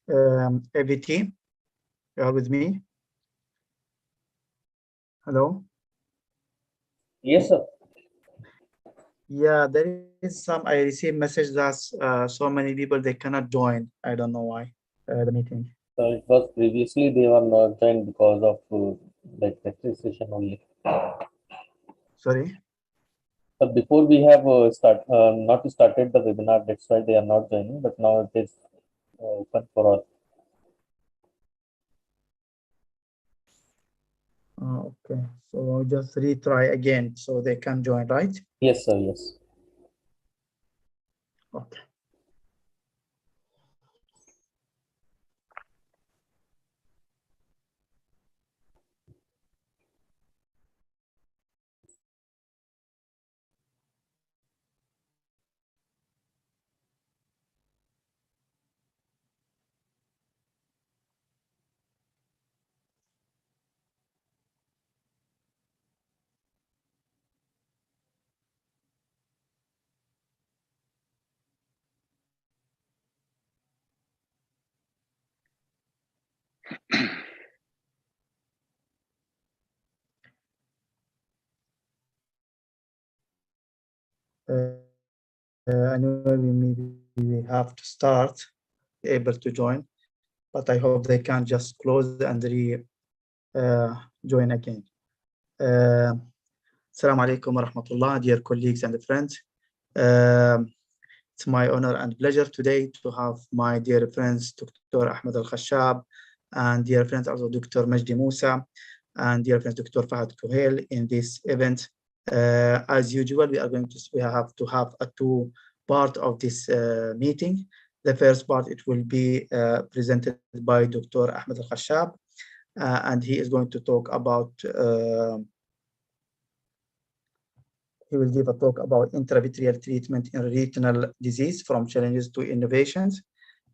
AVT, you are with me? Hello? Yes, sir. Yeah, there is some, I received message that so many people, they cannot join. I don't know why, the meeting. So it was previously they were not joined because of like registration only. Sorry? But before we have not started the webinar, that's why they are not joining. But now it is open for all. Okay, so just retry again so they can join, right? Yes, sir. Yes. Okay. I know we have to start, able to join, but I hope they can just close and join again. Assalamu alaikum wa rahmatullah, dear colleagues and friends. It's my honor and pleasure today to have my dear friends, Dr. Ahmed Al-Khashab, and dear friends also Dr. Majdi Musa, and dear friends Dr. Fahad Kuhail in this event. As usual, we have to have a two part of this meeting. The first part, it will be presented by Dr. Ahmed Al-Khashab, and he is going to talk about he will give a talk about intravitreal treatment in retinal disease from challenges to innovations.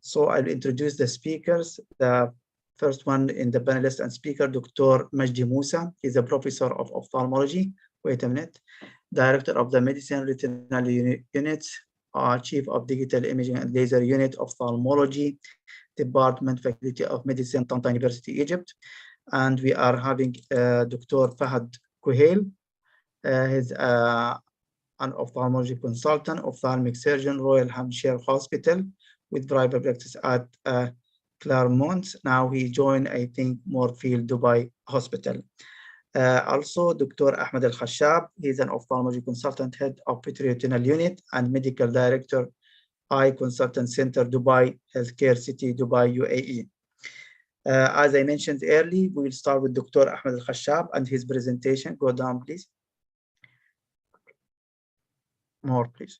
So I'll introduce the speakers. The first one in the panelist and speaker, Dr. Majdi Musa. He's a professor of ophthalmology. Wait a minute. Director of the Medicine Retinal Unit, Chief of Digital Imaging and Laser Unit of Ophthalmology, Department Faculty of Medicine, Tanta University, Egypt. And we are having Dr. Fahad Kuhail. He's an ophthalmology consultant, ophthalmic surgeon, Royal Hampshire Hospital, with private practice at Claremont. Now he joined, I think, Moorfield, Dubai Hospital. Also, Dr. Ahmed Al-Khashab, he's an ophthalmology consultant, head of Retinal Unit and medical director, Eye Consultant Center, Dubai Healthcare City, Dubai, UAE. As I mentioned earlier, we will start with Dr. Ahmed Al-Khashab and his presentation. Go down, please. More, please.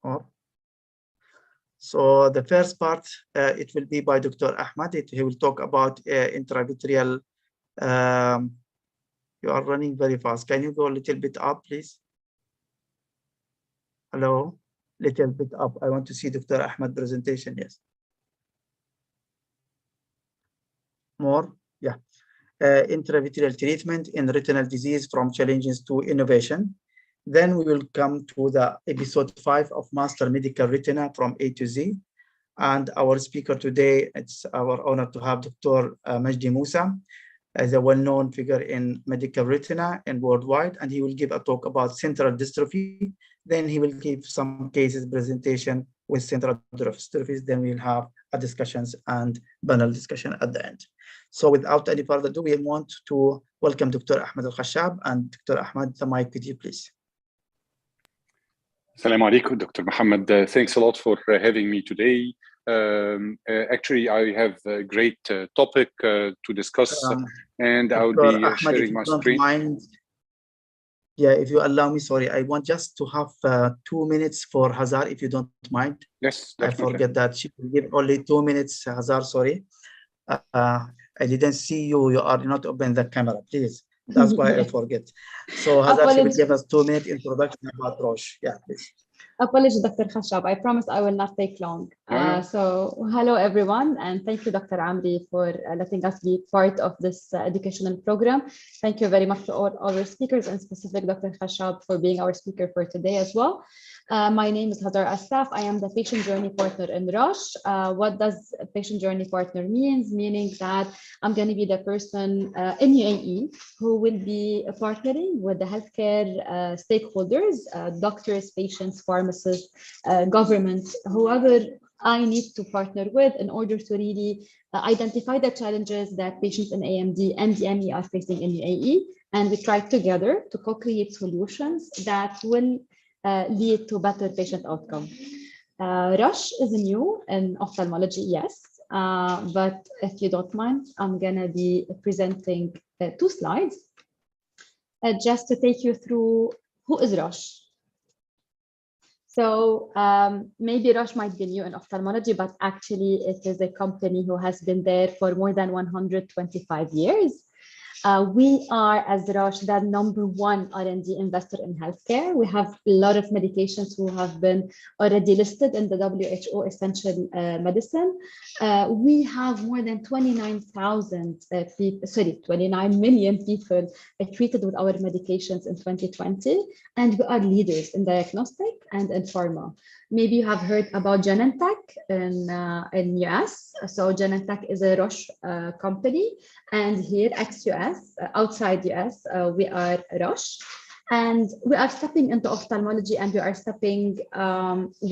More. So the first part, it will be by Dr. Ahmed. He will talk about intravitreal. You are running very fast. Can you go a little bit up, please? Hello? Little bit up. I want to see Dr. Ahmed presentation. Yes. More? Yeah. Intravitreal treatment in retinal disease from challenges to innovation. Then we will come to the episode 5 of Master Medical Retina from A to Z. And our speaker today, it's our honor to have Dr. Majdi Musa, as a well-known figure in medical retina and worldwide, and he will give a talk about central dystrophy. Then he will give some cases presentation with central dystrophies. Then we'll have a discussions and panel discussion at the end. So without any further ado, we want to welcome Dr. Ahmed Al-Khashab. And Dr. Ahmed, the mic with you, please. Assalamu alaikum, Dr. Mohammed. Thanks a lot for having me today. Actually, I have a great topic to discuss, and I will be Ahmed, sharing my screen. Mind, yeah, if you allow me, sorry, I want just to have 2 minutes for Hazar, if you don't mind. Yes, definitely. I forget that she will give only 2 minutes, Hazar, sorry. I didn't see you, you are not open the camera, please. That's why I forget. So Hazar, she will give us 2-minute introduction about Roche. Yeah, please. Apologies, Dr. Khashab. I promise I will not take long. So hello everyone, and thank you, Dr. Amri, for letting us be part of this educational program. Thank you very much to all our speakers, and specifically Dr. Khashab for being our speaker for today as well. My name is Hazar Asaf. I am the patient journey partner in Roche. What does a patient journey partner means? Meaning that I'm going to be the person in UAE who will be partnering with the healthcare stakeholders, doctors, patients, pharmacists, government, whoever I need to partner with in order to really identify the challenges that patients in AMD and DME are facing in UAE. And we try together to co-create solutions that will lead to better patient outcome. Roche is new in ophthalmology, yes. But if you don't mind, I'm gonna be presenting 2 slides just to take you through who is Roche. So maybe Roche might be new in ophthalmology, but actually it is a company who has been there for more than 125 years. We are, as Roche, the #1 R&D investor in healthcare. We have a lot of medications who have been already listed in the WHO Essential Medicine. We have more than 29 million people treated with our medications in 2020, and we are leaders in diagnostic and in pharma. Maybe you have heard about Genentech in US. So Genentech is a Roche company, and here ex-US, outside US, we are Roche. And we are stepping into ophthalmology, and we are stepping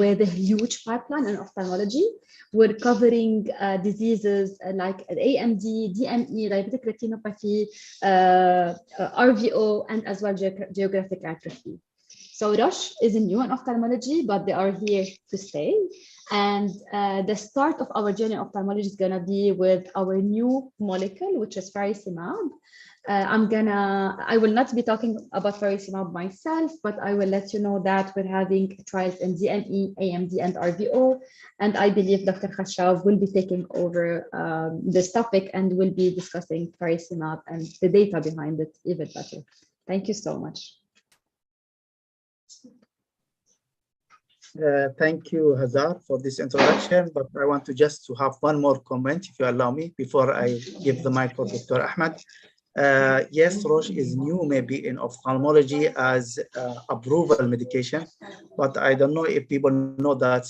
with a huge pipeline in ophthalmology. We're covering diseases like AMD, DME, diabetic retinopathy, RVO, and as well geographic atrophy. So Roche isn't new in ophthalmology, but they are here to stay. And the start of our journey in ophthalmology is gonna be with our new molecule, which is Falcimab. I will not be talking about Falcimab myself, but I will let you know that we're having trials in DME, AMD, and RVO. And I believe Dr. Khashab will be taking over this topic and will be discussing Falcimab and the data behind it even better. Thank you so much. Thank you, Hazar, for this introduction, but I want to just have one more comment, if you allow me, before I give the mic for Dr. Ahmed. Yes, Roche is new maybe in ophthalmology as approval medication, but I don't know if people know that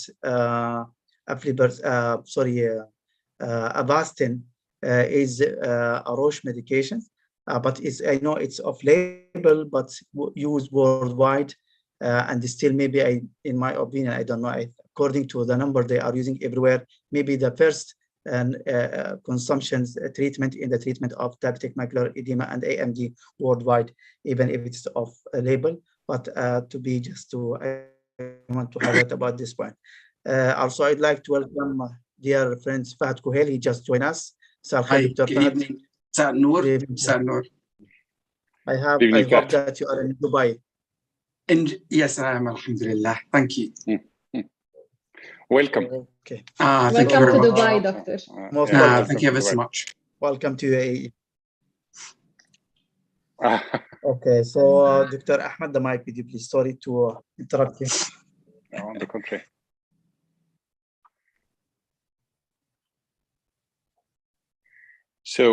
Avastin is a Roche medication, but I know it's off-label, but used worldwide. And still, maybe in my opinion, I don't know, according to the number they are using everywhere, maybe the first consumption treatment in the treatment of diabetic macular edema and AMD worldwide, even if it's off label. But I want to highlight about this point. Also, I'd like to welcome dear friends Fahad Kuhel. He just joined us. Hi, good evening. Noor. Noor. I hope that you are in Dubai. Yes, I am, alhamdulillah. Thank you. Welcome. Okay. Welcome to Dubai, Doctor. Thank you ever so much. Welcome to UAE. Okay, so Dr. Ahmed, the mic with you, please. Sorry to interrupt you. No, on the contrary. So,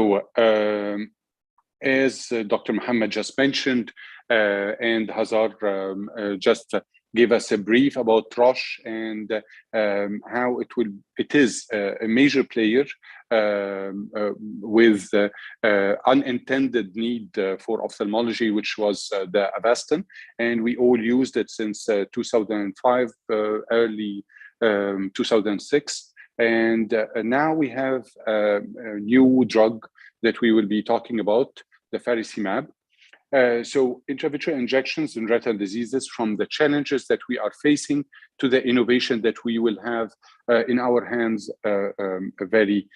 as Dr. Mohammed just mentioned, and Hazar just gave us a brief about Roche and how it is a major player with unintended need for ophthalmology, which was the Avastin, and we all used it since 2005, early 2006. And now we have a new drug that we will be talking about, the Falcimab. So intravitreal injections in retinal diseases, from the challenges that we are facing to the innovation that we will have in our hands very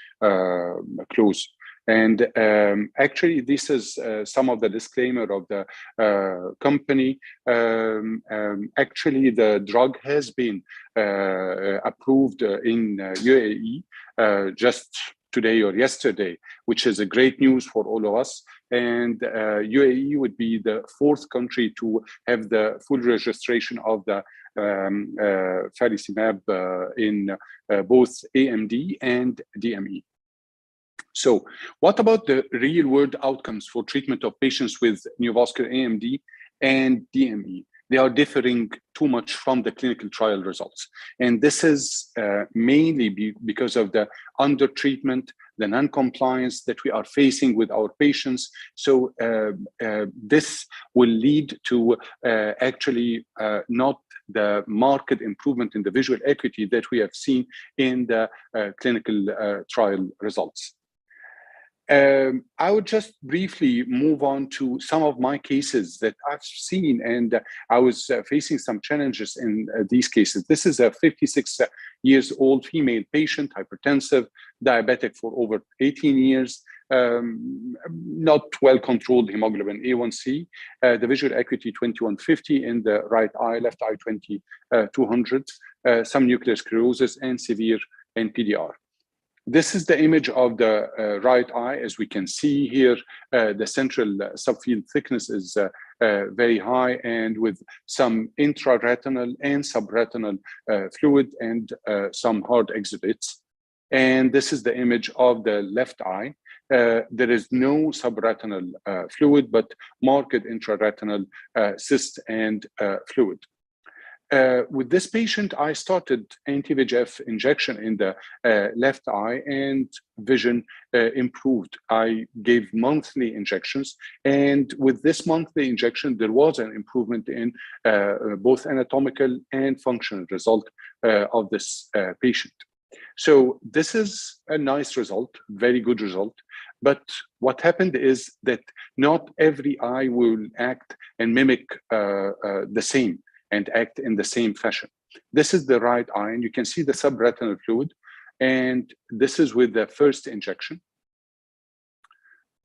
close. And actually, this is some of the disclaimer of the company. Actually, the drug has been approved in UAE just today or yesterday, which is a great news for all of us. and UAE would be the 4th country to have the full registration of the Falcimab in both AMD and DME. So what about the real-world outcomes for treatment of patients with neovascular AMD and DME? They are differing too much from the clinical trial results. And this is mainly because of the under-treatment, the non-compliance that we are facing with our patients. So this will lead to actually not the marked improvement in the visual acuity that we have seen in the clinical trial results. I would just briefly move on to some of my cases that I've seen, and I was facing some challenges in these cases. This is a 56-year-old female patient, hypertensive, diabetic for over 18 years, not well-controlled hemoglobin A1C, the visual acuity 2150 in the right eye, left eye 200, some nuclear sclerosis, and severe NPDR. This is the image of the right eye. As we can see here, the central subfield thickness is very high, and with some intraretinal and subretinal fluid and some hard exudates. And this is the image of the left eye. There is no subretinal fluid, but marked intraretinal cyst and fluid. With this patient, I started anti-VEGF injection in the left eye, and vision improved. I gave monthly injections, and with this monthly injection, there was an improvement in both anatomical and functional result of this patient. So this is a nice result, very good result. But what happened is that not every eye will act and mimic the same and act in the same fashion. This is the right eye, and you can see the subretinal fluid, and this is with the first injection,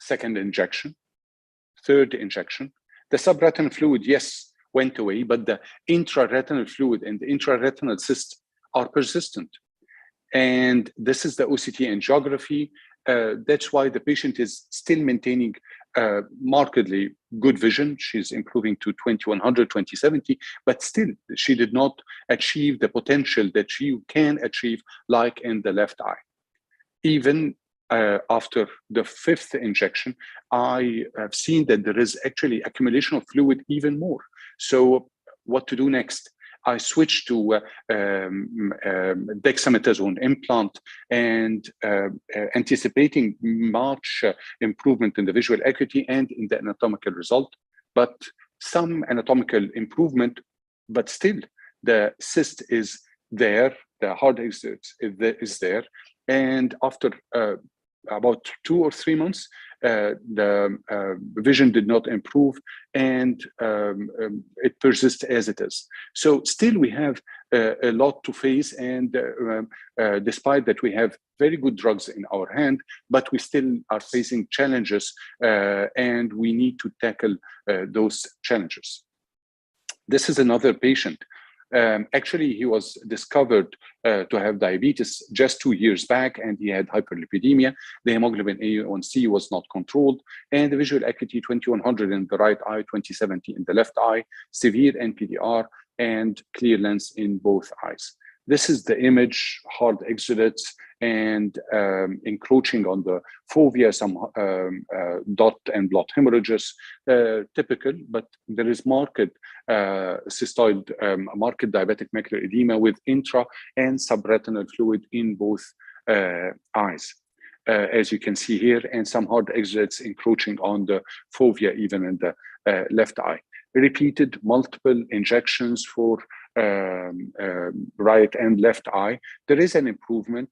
second injection, third injection. The subretinal fluid, yes, went away, but the intraretinal fluid and the intraretinal cyst are persistent. And this is the OCT angiography. That's why the patient is still maintaining markedly good vision. She's improving to 2100, 2070, but still she did not achieve the potential that she can achieve like in the left eye. Even after the fifth injection, I have seen that there is actually accumulation of fluid even more. So what to do next? I switched to dexamethasone implant and anticipating much improvement in the visual acuity and in the anatomical result, but some anatomical improvement, but still the cyst is there, the hard exit is there. And after about 2 or 3 months, the vision did not improve, and it persists as it is. So still we have a lot to face, and despite that we have very good drugs in our hand, but we still are facing challenges, and we need to tackle those challenges. This is another patient. Actually, he was discovered to have diabetes just 2 years back, and he had hyperlipidemia. The hemoglobin A1C was not controlled, and the visual acuity 2100 in the right eye, 2070 in the left eye, severe NPDR, and clear lens in both eyes. This is the image, hard exudates and encroaching on the fovea, some dot and blot hemorrhages, typical, but there is marked cystoid, marked diabetic macular edema with intra and subretinal fluid in both eyes, as you can see here, and some hard exudates encroaching on the fovea, even in the left eye. Repeated multiple injections for right and left eye. There is an improvement,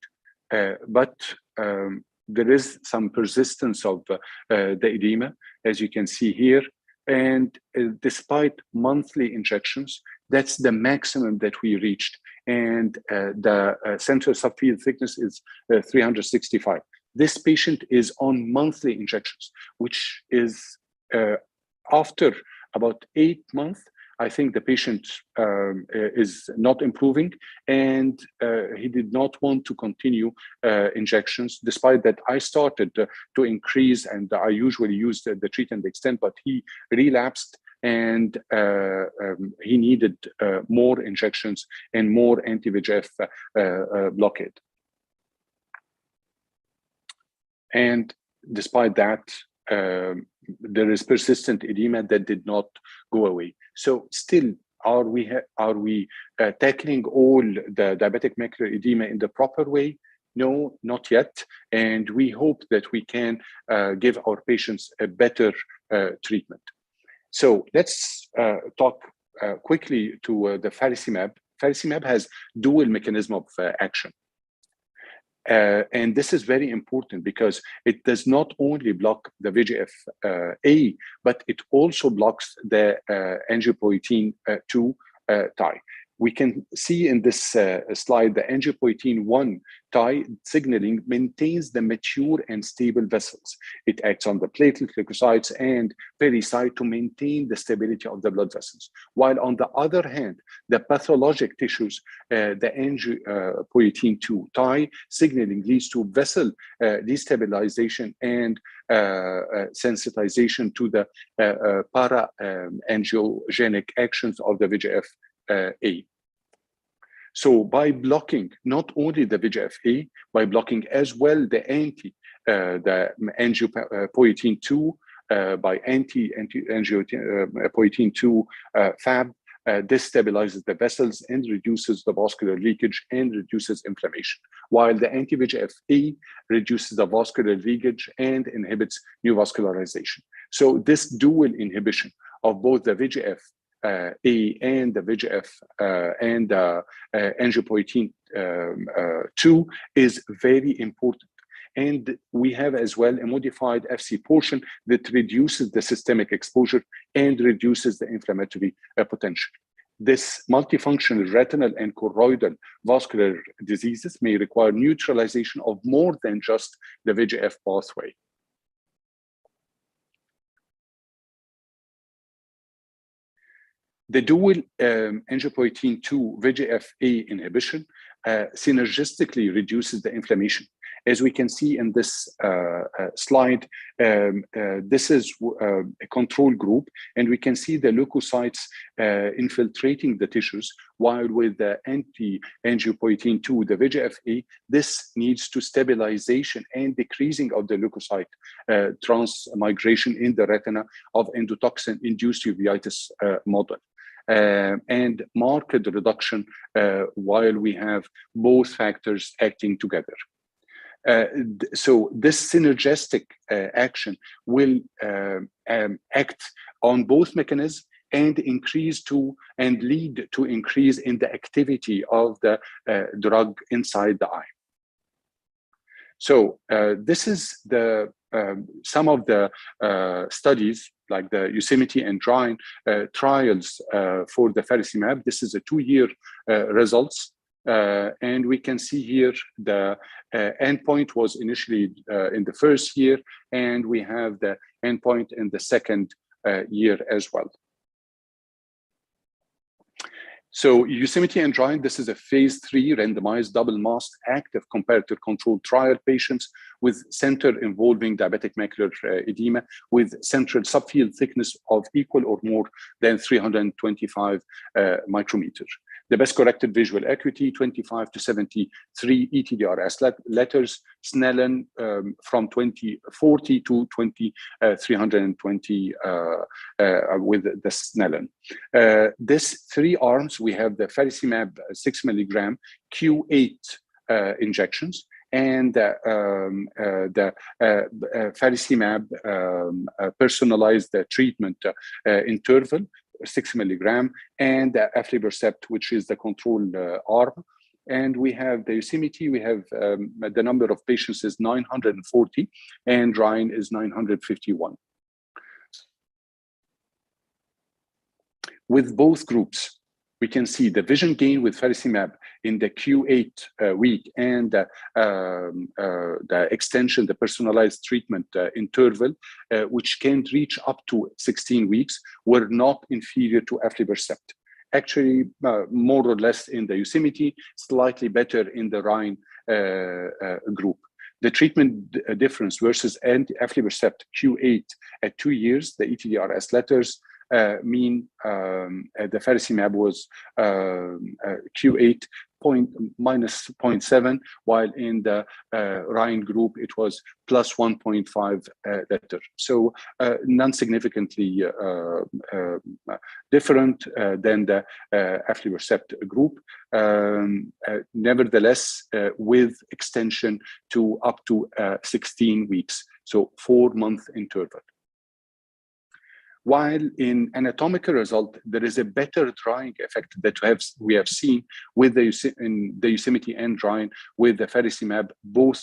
but there is some persistence of the edema, as you can see here. And despite monthly injections, that's the maximum that we reached. And the central subfield thickness is 365. This patient is on monthly injections, which is after about 8 months, I think the patient is not improving, and he did not want to continue injections, despite that I started to increase, and I usually used the treat and extend, but he relapsed, and he needed more injections and more anti-VEGF blockade. And despite that, there is persistent edema that did not go away. So still, are we tackling all the diabetic macular edema in the proper way? No, not yet. And we hope that we can give our patients a better treatment. So let's talk quickly to the Falcimab. Falcimab has dual mechanism of action. And this is very important because it does not only block the VEGF-A, but it also blocks the angiopoietin 2 tie. We can see in this slide the angiopoietin 1 tie signaling maintains the mature and stable vessels. It acts on the platelet, leukocytes, and pericyte to maintain the stability of the blood vessels. While on the other hand, the pathologic tissues, the angiopoietin 2 tie signaling leads to vessel destabilization and sensitization to the para-angiogenic actions of the VEGF-A. So by blocking not only the VEGF-A, by blocking as well the angiopoietin 2, by anti-angiopoietin 2 Fab, this stabilizes the vessels and reduces the vascular leakage and reduces inflammation, while the anti-VEGF-A reduces the vascular leakage and inhibits neovascularization. So this dual inhibition of both the VEGF A and the VEGF and angiopoietin 2 is very important. And we have as well a modified FC portion that reduces the systemic exposure and reduces the inflammatory potential. This multifunctional retinal and choroidal vascular diseases may require neutralization of more than just the VEGF pathway. The dual angiopoietin 2 VEGF-A inhibition synergistically reduces the inflammation. As we can see in this slide, this is a control group, and we can see the leukocytes infiltrating the tissues, while with the anti-angiopoietin 2, the VEGF-A, this needs to stabilization and decreasing of the leukocyte transmigration in the retina of endotoxin-induced uveitis model. And marked reduction while we have both factors acting together. So this synergistic action will act on both mechanisms and lead to increase in the activity of the drug inside the eye. So this is the some of the studies like the Yosemite and Dryne trials for the Falcimab. This is a 2-year results. And we can see here the endpoint was initially in the first year, and we have the endpoint in the second year as well. So Yosemite and Dryne, this is a phase 3 randomized double-masked active comparator controlled trial patients with center involving diabetic macular edema with central subfield thickness of equal or more than 325 micrometers. The best corrected visual acuity, 25 to 73 ETDRS letters, Snellen from 2040 to 2320 with the Snellen. This 3 arms, we have the Falcimab 6 milligram Q8 injections, and the Falcimab personalized treatment interval, 6 milligram, and the aflibercept, which is the control arm. And we have the Yosemite, we have the number of patients is 940, and Dryne is 951. With both groups, we can see the vision gain with Falcimab in the Q8 week and the extension, the personalized treatment interval, which can reach up to 16 weeks, were not inferior to aflibercept. Actually, more or less in the Yosemite, slightly better in the Rhine group. The treatment difference versus aflibercept Q8 at 2 years, the ETDRS letters, mean the Falcimab was Q8 minus 0.7, while in the Rhine group it was plus 1.5 letter. So non-significantly different than the aflibercept group. Nevertheless, with extension to up to 16 weeks, so 4-month interval. While in anatomical result, there is a better drying effect that we have seen with in the Yosemite and Rhine with the Falcimab, both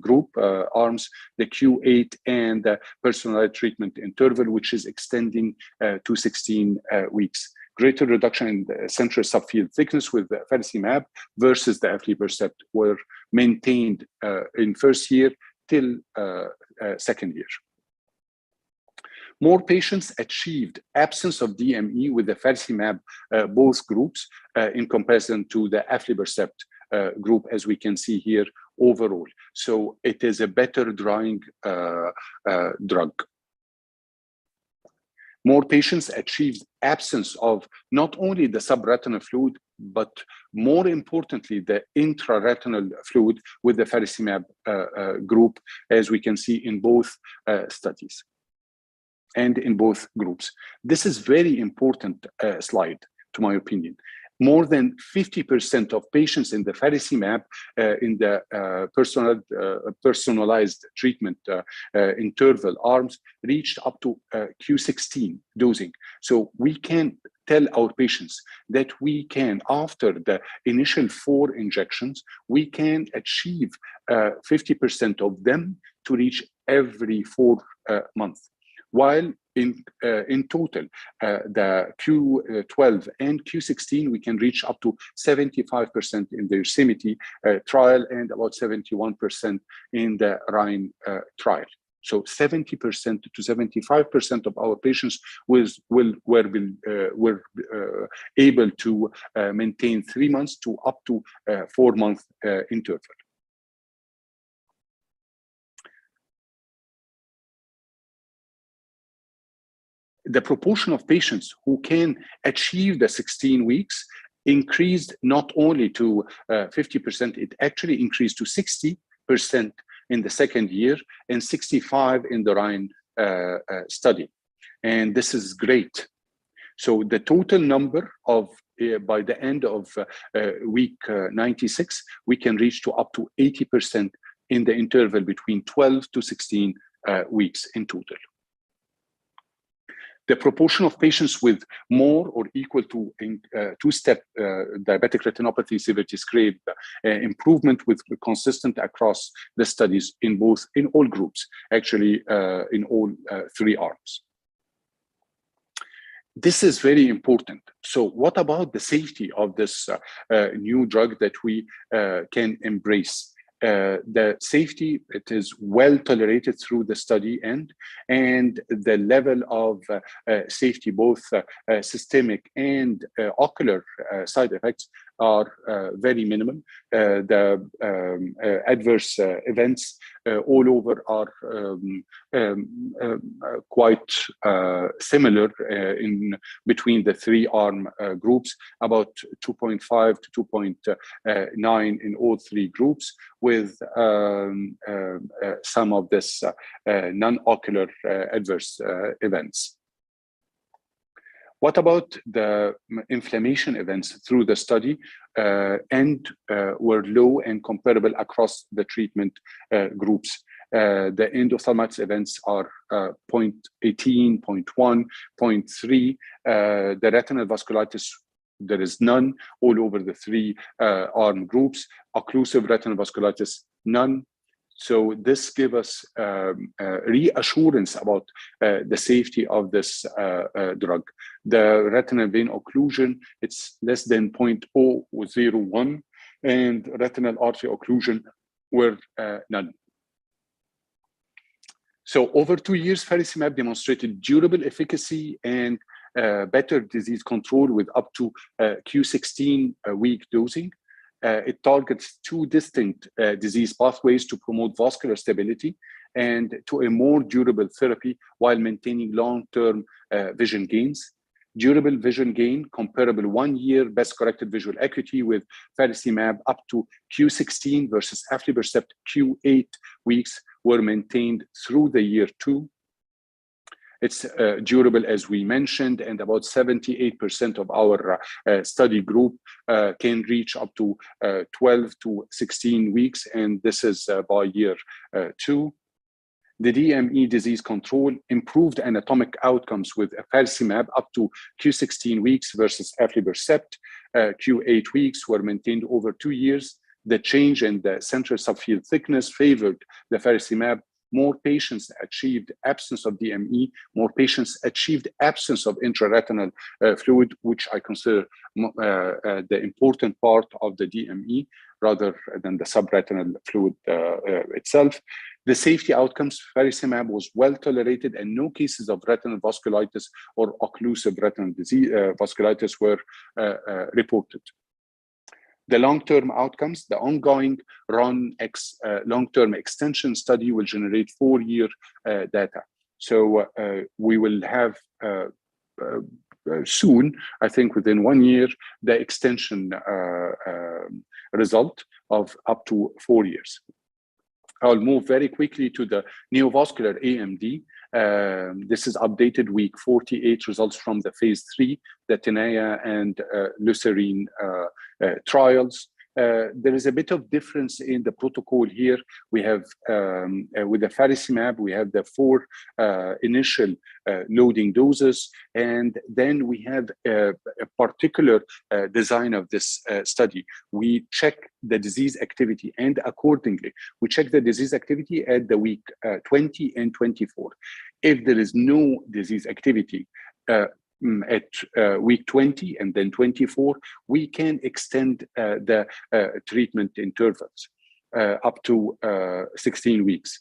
group arms, the Q8 and the personalized treatment interval, which is extending to 16 weeks. Greater reduction in the central subfield thickness with the Falcimab versus the aflibercept were maintained in first year till second year. More patients achieved absence of DME with the Falcimab, both groups, in comparison to the aflibercept group, as we can see here overall. So it is a better drying drug. More patients achieved absence of not only the subretinal fluid, but more importantly, the intraretinal fluid with the Falcimab group, as we can see in both studies and in both groups. This is very important slide, to my opinion. More than 50% of patients in the Falcimab in the personalized treatment interval arms reached up to Q16 dosing. So we can tell our patients that we can, after the initial 4 injections, we can achieve 50% of them to reach every 4 months. While in total, the Q12 and Q16, we can reach up to 75% in the Yosemite trial and about 71% in the Rhine trial. So 70% to 75% of our patients were able to maintain 3 months to up to 4-month interval. The proportion of patients who can achieve the 16 weeks increased not only to 50%, it actually increased to 60% in the second year and 65% in the Rhine study. And this is great. So the total number of, by the end of week 96, we can reach to up to 80% in the interval between 12 to 16 weeks in total. The proportion of patients with more or equal to 2-step diabetic retinopathy severity scale improvement with consistent across the studies in all groups, actually in all 3 arms. This is very important. So what about the safety of this new drug that we can embrace? The safety, it is well tolerated through the study end, and the level of safety, both systemic and ocular side effects, are very minimal. The adverse events all over are quite similar in between the 3 arm groups, about 2.5 to 2.9 in all 3 groups, with some of this non-ocular adverse events. What about the inflammation events through the study and were low and comparable across the treatment groups? The endophthalmitis events are 0.18, 0.1, 0.3. The retinal vasculitis, there is none all over the 3 arm groups. Occlusive retinal vasculitis, none. So this gives us reassurance about the safety of this drug. The retinal vein occlusion, it's less than 0.001, and retinal artery occlusion were none. So over 2 years, Falcimab demonstrated durable efficacy and better disease control with up to Q16 week dosing. It targets two distinct disease pathways to promote vascular stability and to a more durable therapy while maintaining long-term vision gains. Durable vision gain, comparable 1 year best corrected visual acuity with Falcimab up to Q16 versus aflibercept Q8 weeks were maintained through the year 2. It's durable, as we mentioned, and about 78% of our study group can reach up to 12 to 16 weeks, and this is by year 2. The DME disease control improved anatomic outcomes with Falcimab up to Q16 weeks versus aflibercept Q8 weeks were maintained over 2 years. The change in the central subfield thickness favored the Falcimab. More patients achieved absence of DME, more patients achieved absence of intraretinal fluid, which I consider the important part of the DME rather than the subretinal fluid itself. The safety outcomes, Falcimab was well tolerated and no cases of retinal vasculitis or occlusive retinal disease vasculitis were reported. The long-term outcomes, the ongoing RUN-X long-term extension study will generate 4-year data. So we will have soon, I think within 1 year, the extension result of up to 4 years. I'll move very quickly to the Neovascular AMD. This is updated week 48 results from the phase 3, the Tenaya and Lucerine trials. There is a bit of difference in the protocol here. We have, with the Falcimab, we have the 4 initial loading doses, and then we have a particular design of this study. We check the disease activity, and accordingly, we check the disease activity at the week 20 and 24. If there is no disease activity, at week 20 and then 24, we can extend the treatment intervals up to 16 weeks.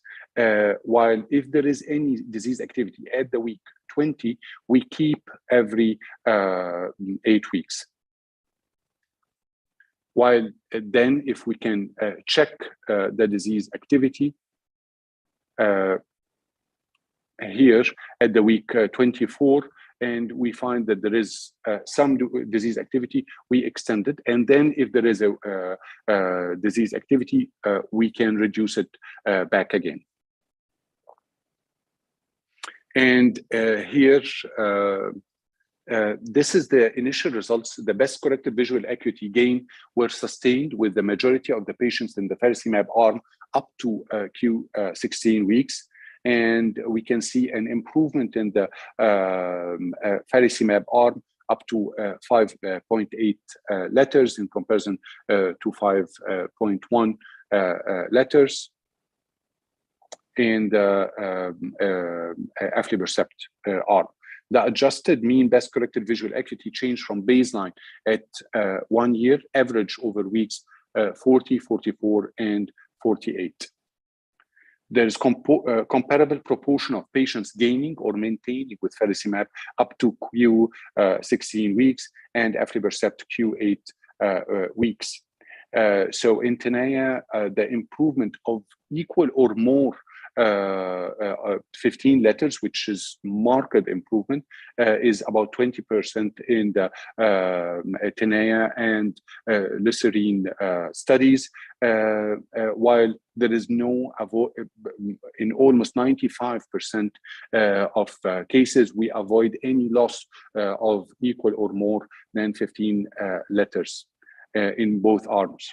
While if there is any disease activity at the week 20, we keep every 8 weeks. While then, if we can check the disease activity here at the week 24, and we find that there is some disease activity, we extend it. And then if there is a disease activity, we can reduce it back again. And here, this is the initial results. The best corrected visual acuity gain were sustained with the majority of the patients in the Falcimab arm up to Q16 weeks. And we can see an improvement in the Falcimab arm up to 5.8 letters in comparison to 5.1 letters in the aflibercept arm. The adjusted mean best corrected visual acuity change from baseline at 1 year, average over weeks 40, 44, and 48. There is comparable proportion of patients gaining or maintaining with Falcimab up to Q16 weeks and aflibercept Q8 weeks. So in Tenaya, the improvement of equal or more 15 letters, which is marked improvement, is about 20% in the Tenaya and Lucerine studies, while there is no, in almost 95% of cases, we avoid any loss of equal or more than 15 letters in both arms.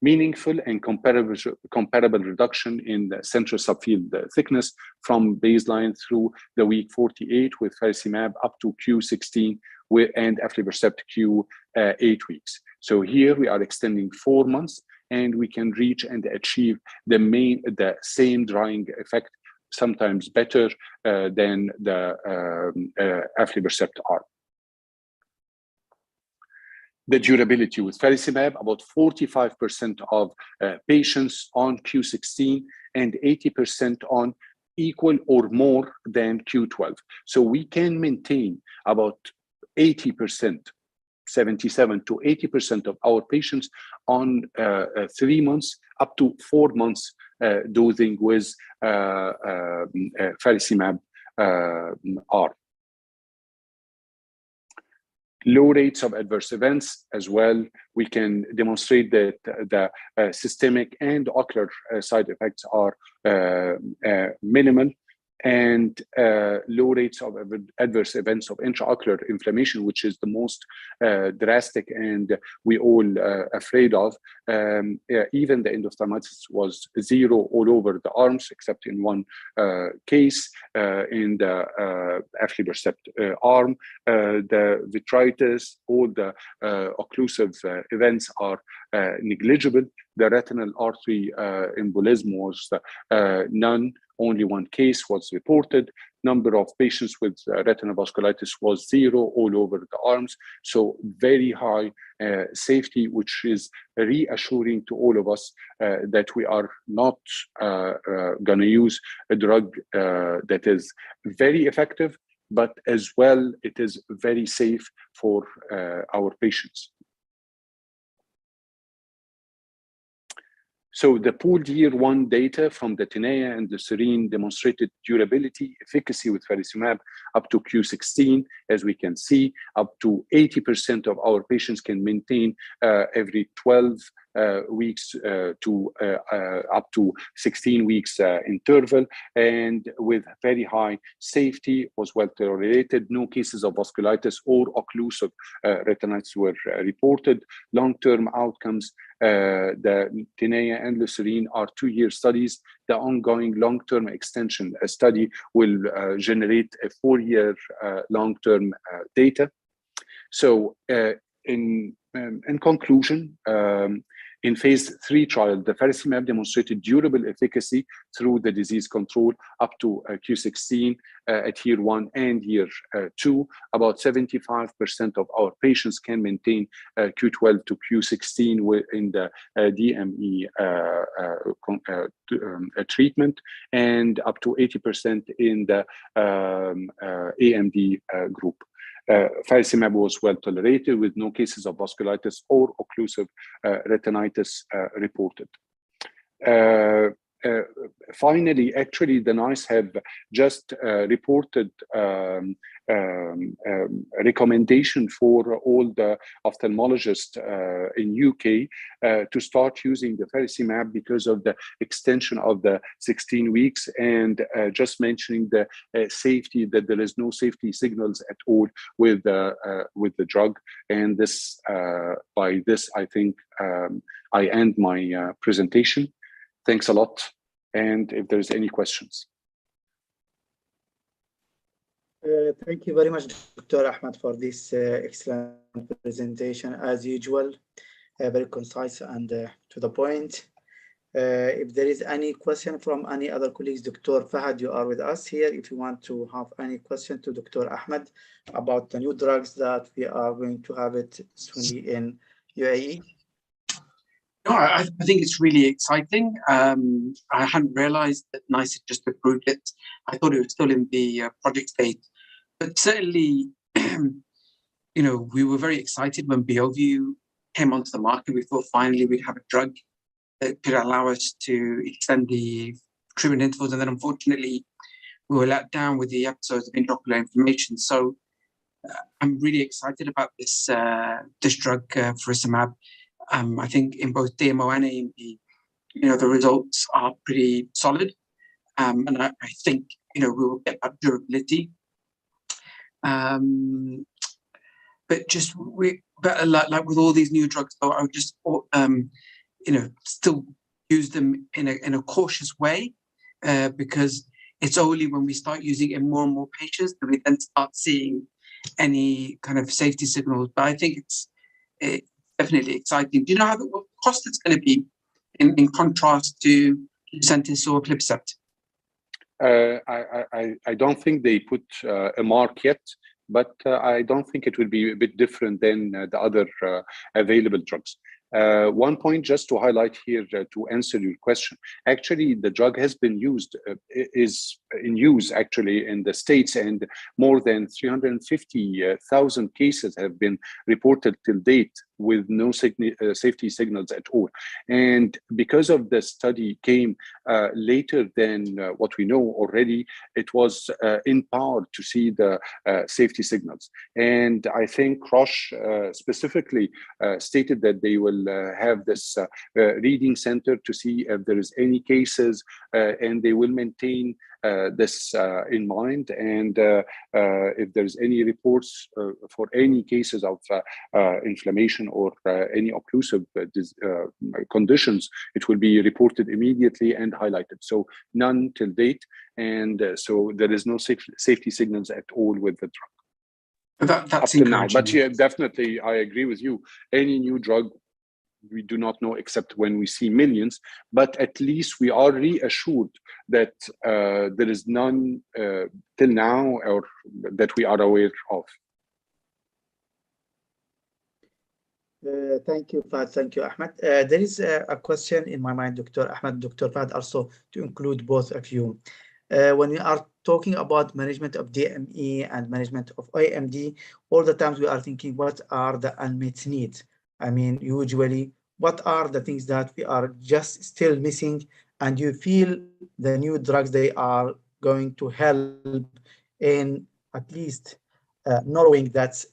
Meaningful and comparable reduction in the central subfield thickness from baseline through the week 48 with Falcimab up to Q16 and aflibercept Q8 weeks. So here we are extending 4 months and we can reach and achieve the same drying effect, sometimes better than the aflibercept arm. The durability with Falcimab, about 45% of patients on Q16 and 80% on equal or more than Q12. So we can maintain about 80%, 77 to 80% of our patients on 3 months up to 4 months dosing with Falcimab arm. Low rates of adverse events as well. We can demonstrate that the systemic and ocular side effects are minimal, and low rates of adverse events of intraocular inflammation, which is the most drastic and we all afraid of. Even the endophthalmitis was 0 all over the arms, except in one case in the aflibercept arm. The vitritis, all the occlusive events are negligible. The retinal artery embolism was none. Only one case was reported. Number of patients with retinal vasculitis was 0 all over the arms. So very high safety, which is reassuring to all of us that we are not going to use a drug that is very effective, but as well, it is very safe for our patients. So the pooled year 1 data from the Tenea and the Serene demonstrated durability, efficacy with Falcimab up to Q16. As we can see, up to 80% of our patients can maintain every 12 weeks to up to 16 weeks interval, and with very high safety, was well tolerated. No cases of vasculitis or occlusive retinitis were reported. Long-term outcomes, the Tenea and the Serene are 2-year studies. The ongoing long-term extension study will generate a 4-year long-term data. So in conclusion, in phase 3 trial, the Falcimab demonstrated durable efficacy through the disease control up to Q16 at year 1 and year 2. About 75% of our patients can maintain Q12 to Q16 in the DME treatment, and up to 80% in the AMD group. Falcimab was well tolerated with no cases of vasculitis or occlusive retinitis reported. Finally, actually, the NICE have just reported recommendation for all the ophthalmologists in UK to start using the Falcimab because of the extension of the 16 weeks, and just mentioning the safety, that there is no safety signals at all with the drug. And this, by this, I think I end my presentation. Thanks a lot. And if there's any questions. Thank you very much, Dr. Ahmed, for this excellent presentation. As usual, very concise and to the point. If there is any question from any other colleagues, Dr. Fahad, you are with us here. If you want to have any question to Dr. Ahmed about the new drugs that we are going to have it soon in UAE. No, I think it's really exciting. I hadn't realized that NICE had just approved it. I thought it was still in the project state. But certainly, you know, we were very excited when Beovu came onto the market. We thought finally we'd have a drug that could allow us to extend the treatment intervals. And then unfortunately, we were let down with the episodes of intraocular inflammation. So I'm really excited about this drug, Falcimab. I think in both DMO and AMD, you know, the results are pretty solid. And I think, you know, we will get that durability. But just, like with all these new drugs, though, I would just, you know, still use them in a cautious way, because it's only when we start using it in more and more patients that we then start seeing any kind of safety signals. But I think it's definitely exciting. Do you know what cost it's going to be in contrast to Lucentis or Aflibercept? I don't think they put a mark yet, but I don't think it will be a bit different than the other available drugs. One point just to highlight here to answer your question. Actually, the drug has been used, is in use actually in the States, and more than 350,000 cases have been reported till date with no safety signals at all. And because of the study came later than what we know already, it was empowered to see the safety signals. And I think Roche specifically stated that they will have this reading center to see if there is any cases, and they will maintain this in mind. And if there's any reports for any cases of inflammation or any occlusive conditions, it will be reported immediately and highlighted. So none till date, and so there is no safety signals at all with the drug. That's up to now. encouraging. But yeah, definitely, I agree with you. Any new drug, we do not know except when we see millions, but at least we are reassured that there is none till now or that we are aware of. Thank you, Fahd. Thank you, Ahmed. There is a question in my mind, Dr. Ahmed, Dr. Fahd, also to include both of you. When we are talking about management of DME and management of AMD, all the times we are thinking, what are the unmet needs? I mean, usually, what are the things that we are just still missing, and you feel the new drugs, they are going to help in at least narrowing that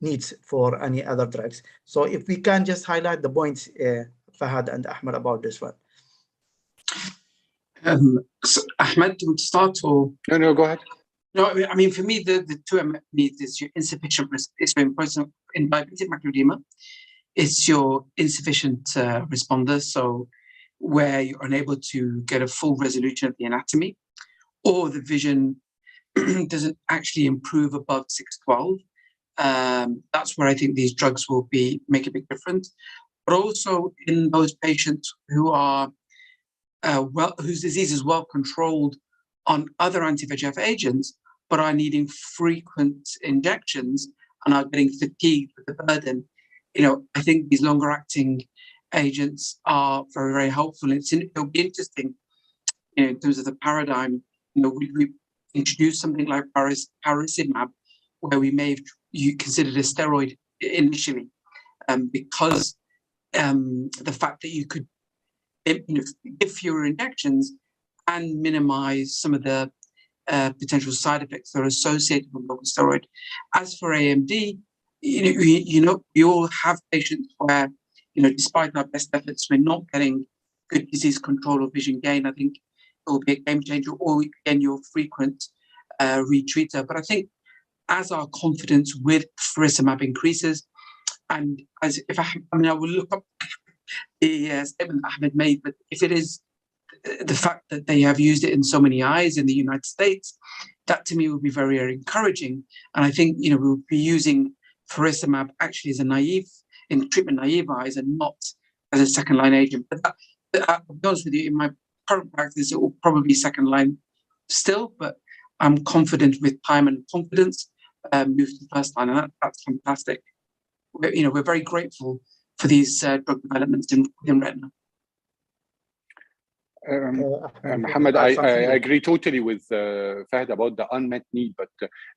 needs for any other drugs. So if we can just highlight the points, Fahad and Ahmed, about this one. So Ahmed, do you want to start or? No, go ahead. No, I mean, for me, the two needs is your insufficient risk. It's very important in diabetic macular edema. It's your insufficient responder, so where you're unable to get a full resolution of the anatomy, or the vision doesn't actually improve above 612. That's where I think these drugs will make a big difference. But also in those patients who are whose disease is well controlled on other anti-VEGF agents, but are needing frequent injections and are getting fatigued with the burden. I think these longer-acting agents are very, very helpful. It'll be interesting, in terms of the paradigm. We introduced something like Falcimab, where we may have considered a steroid initially, because the fact that you could give fewer injections and minimize some of the potential side effects that are associated with local steroid. As for AMD, we all have patients where, despite our best efforts, we're not getting good disease control or vision gain. I think it will be a game changer, or again, your frequent retreater. But I think as our confidence with Falcimab increases, and I will look up the statement Ahmed made, but if it is the fact that they have used it in so many eyes in the United States, that to me would be very, very encouraging. And I think, we'll be using Falcimab actually as in treatment-naive eyes and not as a second-line agent. But I'll be honest with you, in my current practice, it will probably be second-line still, but I'm confident with time and confidence move to first line, and that's fantastic. We're very grateful for these drug developments in Retina. Mohammed, I agree totally with Fahd about the unmet need, but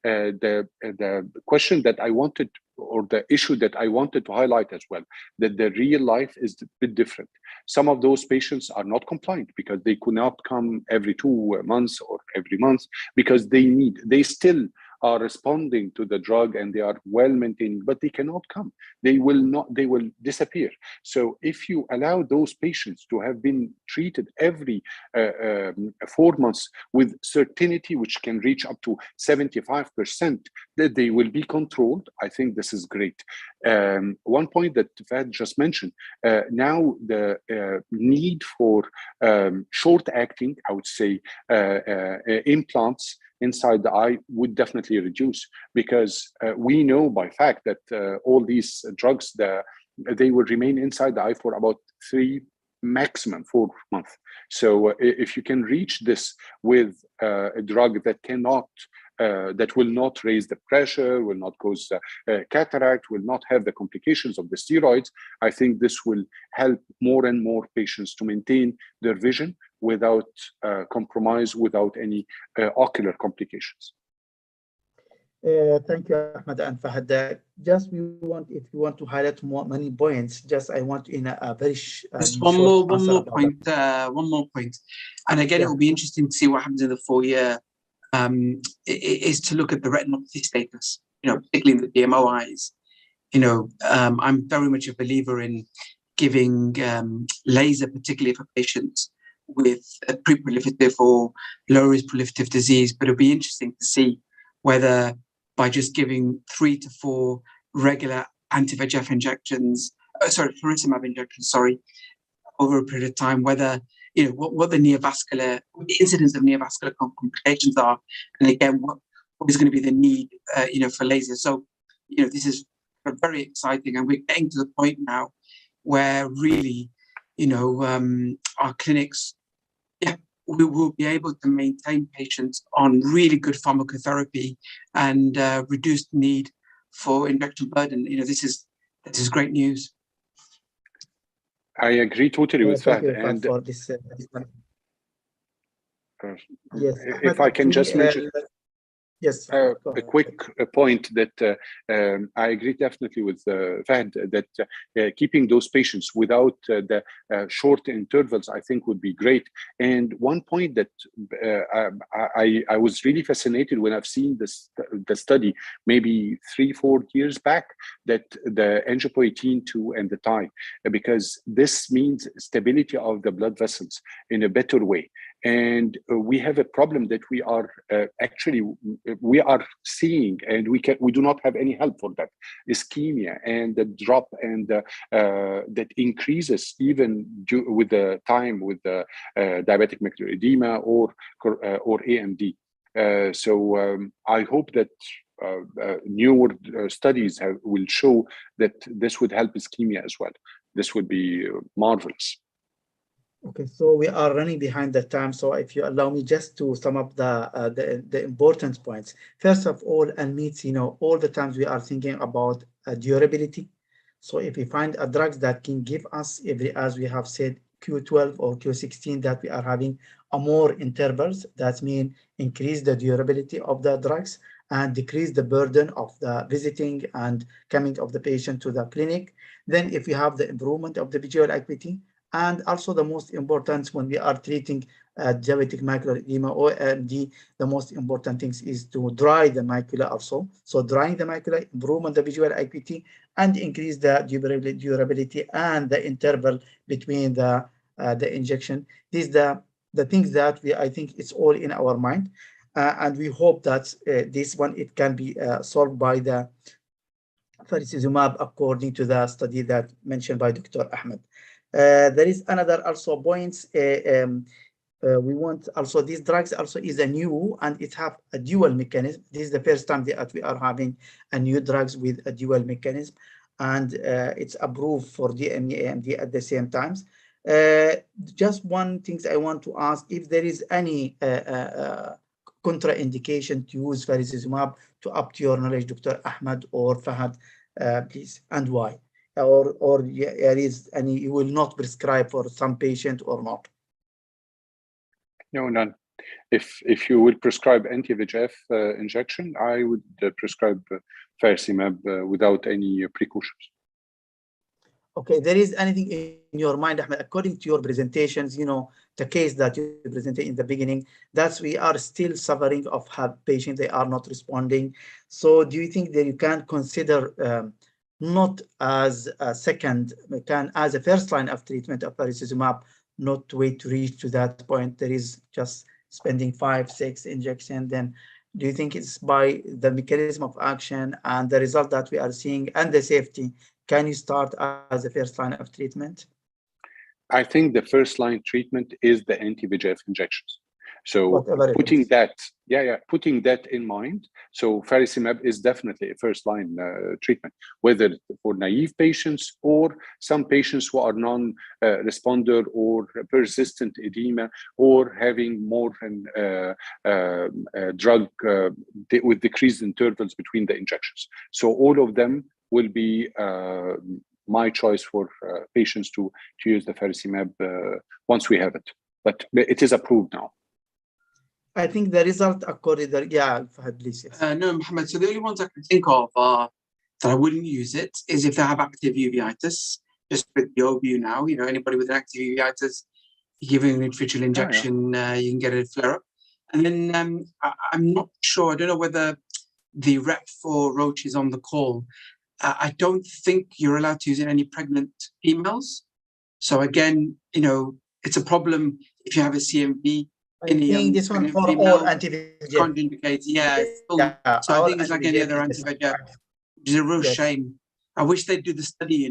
the question that I wanted, or the issue that I wanted to highlight as well, that the real life is a bit different. Some of those patients are not compliant because they could not come every 2 months or every month because they still are responding to the drug and they are well maintained, but they cannot come. They will disappear. So if you allow those patients to have been treated every 4 months with certainty, which can reach up to 75%, that they will be controlled, I think this is great. One point that Fahd just mentioned, now the need for short-acting, I would say, implants inside the eye would definitely reduce, because we know by fact that all these drugs, the they will remain inside the eye for about 3, maximum 4 months. So if you can reach this with a drug that cannot, that will not raise the pressure, will not cause cataract, will not have the complications of the steroids, I think this will help more and more patients to maintain their vision without compromise, without any ocular complications. Thank you, Ahmed and Fahad. Just if you want to highlight many points, just I want in a very just one more point. And again, Yeah. it will be interesting to see what happens in the 4-year. Is to look at the retinopathy status, particularly in the DMO eyes. I'm very much a believer in giving laser, particularly for patients with a pre-proliferative or low-risk proliferative disease. But it'll be interesting to see whether by just giving 3 to 4 regular anti-VEGF injections, Falcimab injections, over a period of time, whether what the neovascular, the incidence of neovascular complications are, and again, what is going to be the need, for laser. So, this is very exciting, and we're getting to the point now where really, our clinics, we will be able to maintain patients on really good pharmacotherapy and reduced need for injection burden. This is great news. I agree totally with Thank Fahd. you, Fahad, And for this. Yes, if I can just mention yes, a quick point that I agree definitely with Fahd, that keeping those patients without the short intervals, I think would be great. And one point that I was really fascinated when I've seen the study maybe 3-4 years back, that the angiopoietin 2 and the time, because this means stability of the blood vessels in a better way. And we have a problem that we are we are seeing, and we do not have any help for that, ischemia and the drop, and that increases even with the time with the diabetic macular edema or AMD. So I hope that newer studies will show that this would help ischemia as well. This would be marvelous. Okay, so we are running behind the time. So if you allow me just to sum up the important points. First of all, and meets, all the times we are thinking about durability. So if we find a drug that can give us, as we have said, Q12 or Q16, that we are having a more intervals, that means increase the durability of the drugs and decrease the burden of the visiting and coming of the patient to the clinic. Then if we have the improvement of the visual acuity, and also the most important when we are treating diabetic macular edema or AMD, the most important things is to dry the macula also. So drying the macula, improvement the visual acuity, and increase the durability and the interval between the injection. These are the things that I think it's all in our mind. And we hope that this one, it can be solved by the Falcimab according to the study that mentioned by Dr. Ahmed. There is another also points. We want also these drugs also is a new, and it have a dual mechanism. This is the first time that we are having a new drugs with a dual mechanism, and it's approved for DME AMD at the same times. Just one thing I want to ask, if there is any contraindication to use Falcimab, to up to your knowledge, Dr. Ahmed or Fahad, please, and why? Or there is any, you will not prescribe for some patient or not? No, none. If you will prescribe anti-VEGF injection, I would prescribe Falcimab without any precautions. Okay, there is anything in your mind, Ahmed, according to your presentations, the case that you presented in the beginning, that we are still suffering of patients, they are not responding. So do you think that you can consider not as a second, as a first line of treatment of Falcimab, not to wait to reach to that point? There is just spending 5-6 injections. Then do you think it's by the mechanism of action and the result that we are seeing and the safety, can you start as a first line of treatment? I think the first line treatment is the anti-VEGF injections. So Whatever it putting is. that, putting that in mind, so Falcimab is definitely a first-line treatment, whether for naive patients or some patients who are non-responder or persistent edema or having more drug with decreased intervals between the injections. So all of them will be my choice for patients to use the Falcimab once we have it. But it is approved now. I think the result according to Fahad, please. Yes. No, Mohammed. So the only ones I can think of that I wouldn't use it is if they have active uveitis. Just with the OBU now, anybody with an active uveitis, you give an intravitreal injection, you can get a flare up. And then I'm not sure. I don't know whether the rep for Roche is on the call. I don't think you're allowed to use it in any pregnant females. So again, it's a problem if you have a CMV. I think this one for all anti-VEGF. Contraindicated, So I think it's like any other anti-VEGF, which is a real shame. I wish they'd do the study,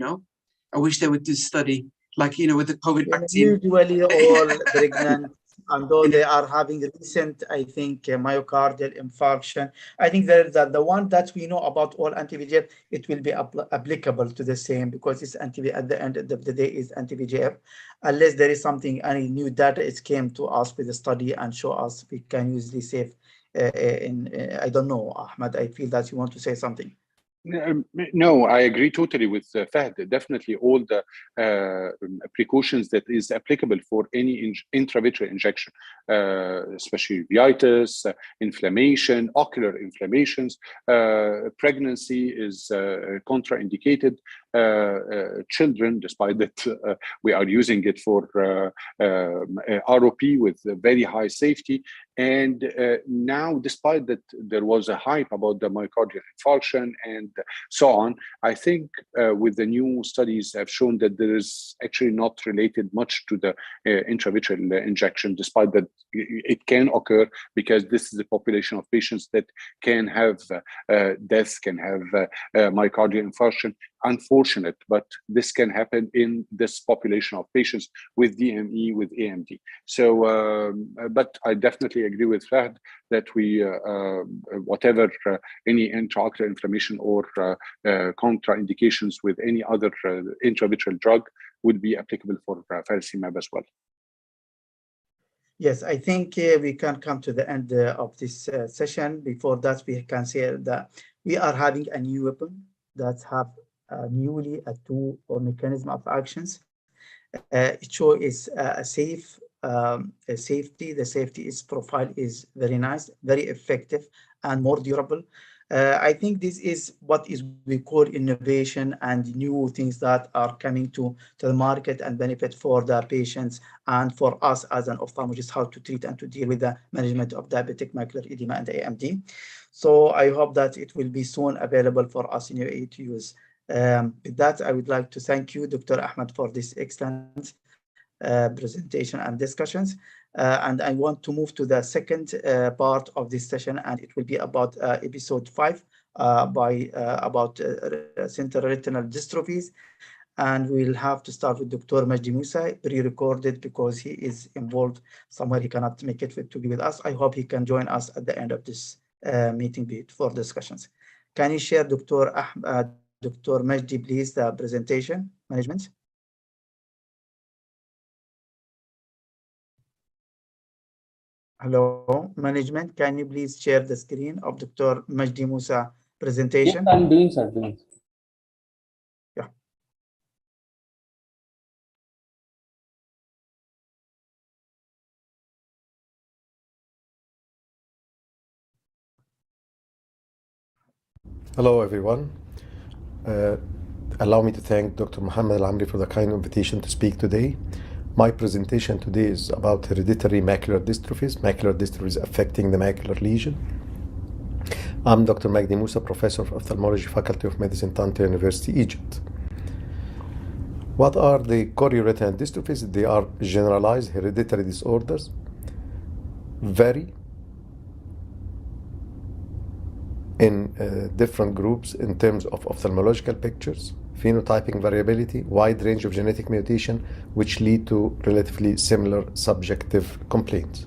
I wish they would do the study, like, with the COVID vaccine. Usually all pregnant, and though they are having recent, I think, myocardial infarction. I think that the one that we know about all anti-VEGF, it will be applicable to the same, because it's at the end of the day is anti-VEGF, unless there is something, any new data is came to us with the study and show us we can use this safe. I don't know, Ahmed, I feel that you want to say something. No, I agree totally with Fahd. Definitely all the precautions that is applicable for any intravitreal injection, especially uveitis, inflammation, ocular inflammations. Pregnancy is contraindicated. Children, despite that we are using it for ROP with very high safety. And now, despite that there was a hype about the myocardial infarction and so on, I think with the new studies have shown that there is actually not related much to the intravitreal injection, despite that it can occur, because this is a population of patients that can have death, can have myocardial infarction. Unfortunate, but this can happen in this population of patients with DME, with AMD. So, but I definitely agree with Fahd that we, whatever any intraocular inflammation or contraindications with any other intravitreal drug would be applicable for Falcimab as well. Yes, I think we can come to the end of this session. Before that, we can say that we are having a new weapon that have newly a tool or mechanism of actions. It shows a safe safety. The safety is profile is very nice, very effective, and more durable. I think this is what we call innovation and new things that are coming to the market and benefit for the patients and for us as an ophthalmologist, how to treat and to deal with the management of diabetic macular edema and AMD. So I hope that it will be soon available for us in UAE to use. With that, I would like to thank you, Dr. Ahmed, for this excellent presentation and discussions. And I want to move to the second part of this session, and it will be about episode 5 about central retinal dystrophies. And we'll have to start with Dr. Majdi Musa, pre-recorded because he is involved somewhere. He cannot make it to be with us. I hope he can join us at the end of this meeting for discussions. Can you share, Dr. Majdi, please, the presentation management? Hello, management. Can you please share the screen of Dr. Majdi Musa presentation? Yes, I'm doing, sir. Yeah. Hello, everyone. Allow me to thank Dr. Mohammed Al-Amri for the kind invitation to speak today. My presentation today is about hereditary macular dystrophies affecting the macular lesion. I'm Dr. Majdi Musa, Professor of Ophthalmology, Faculty of Medicine, Tanta University, Egypt. What are the chorioretinal dystrophies? They are generalized hereditary disorders, vary in different groups in terms of ophthalmological pictures, phenotyping variability, wide range of genetic mutation, which lead to relatively similar subjective complaints.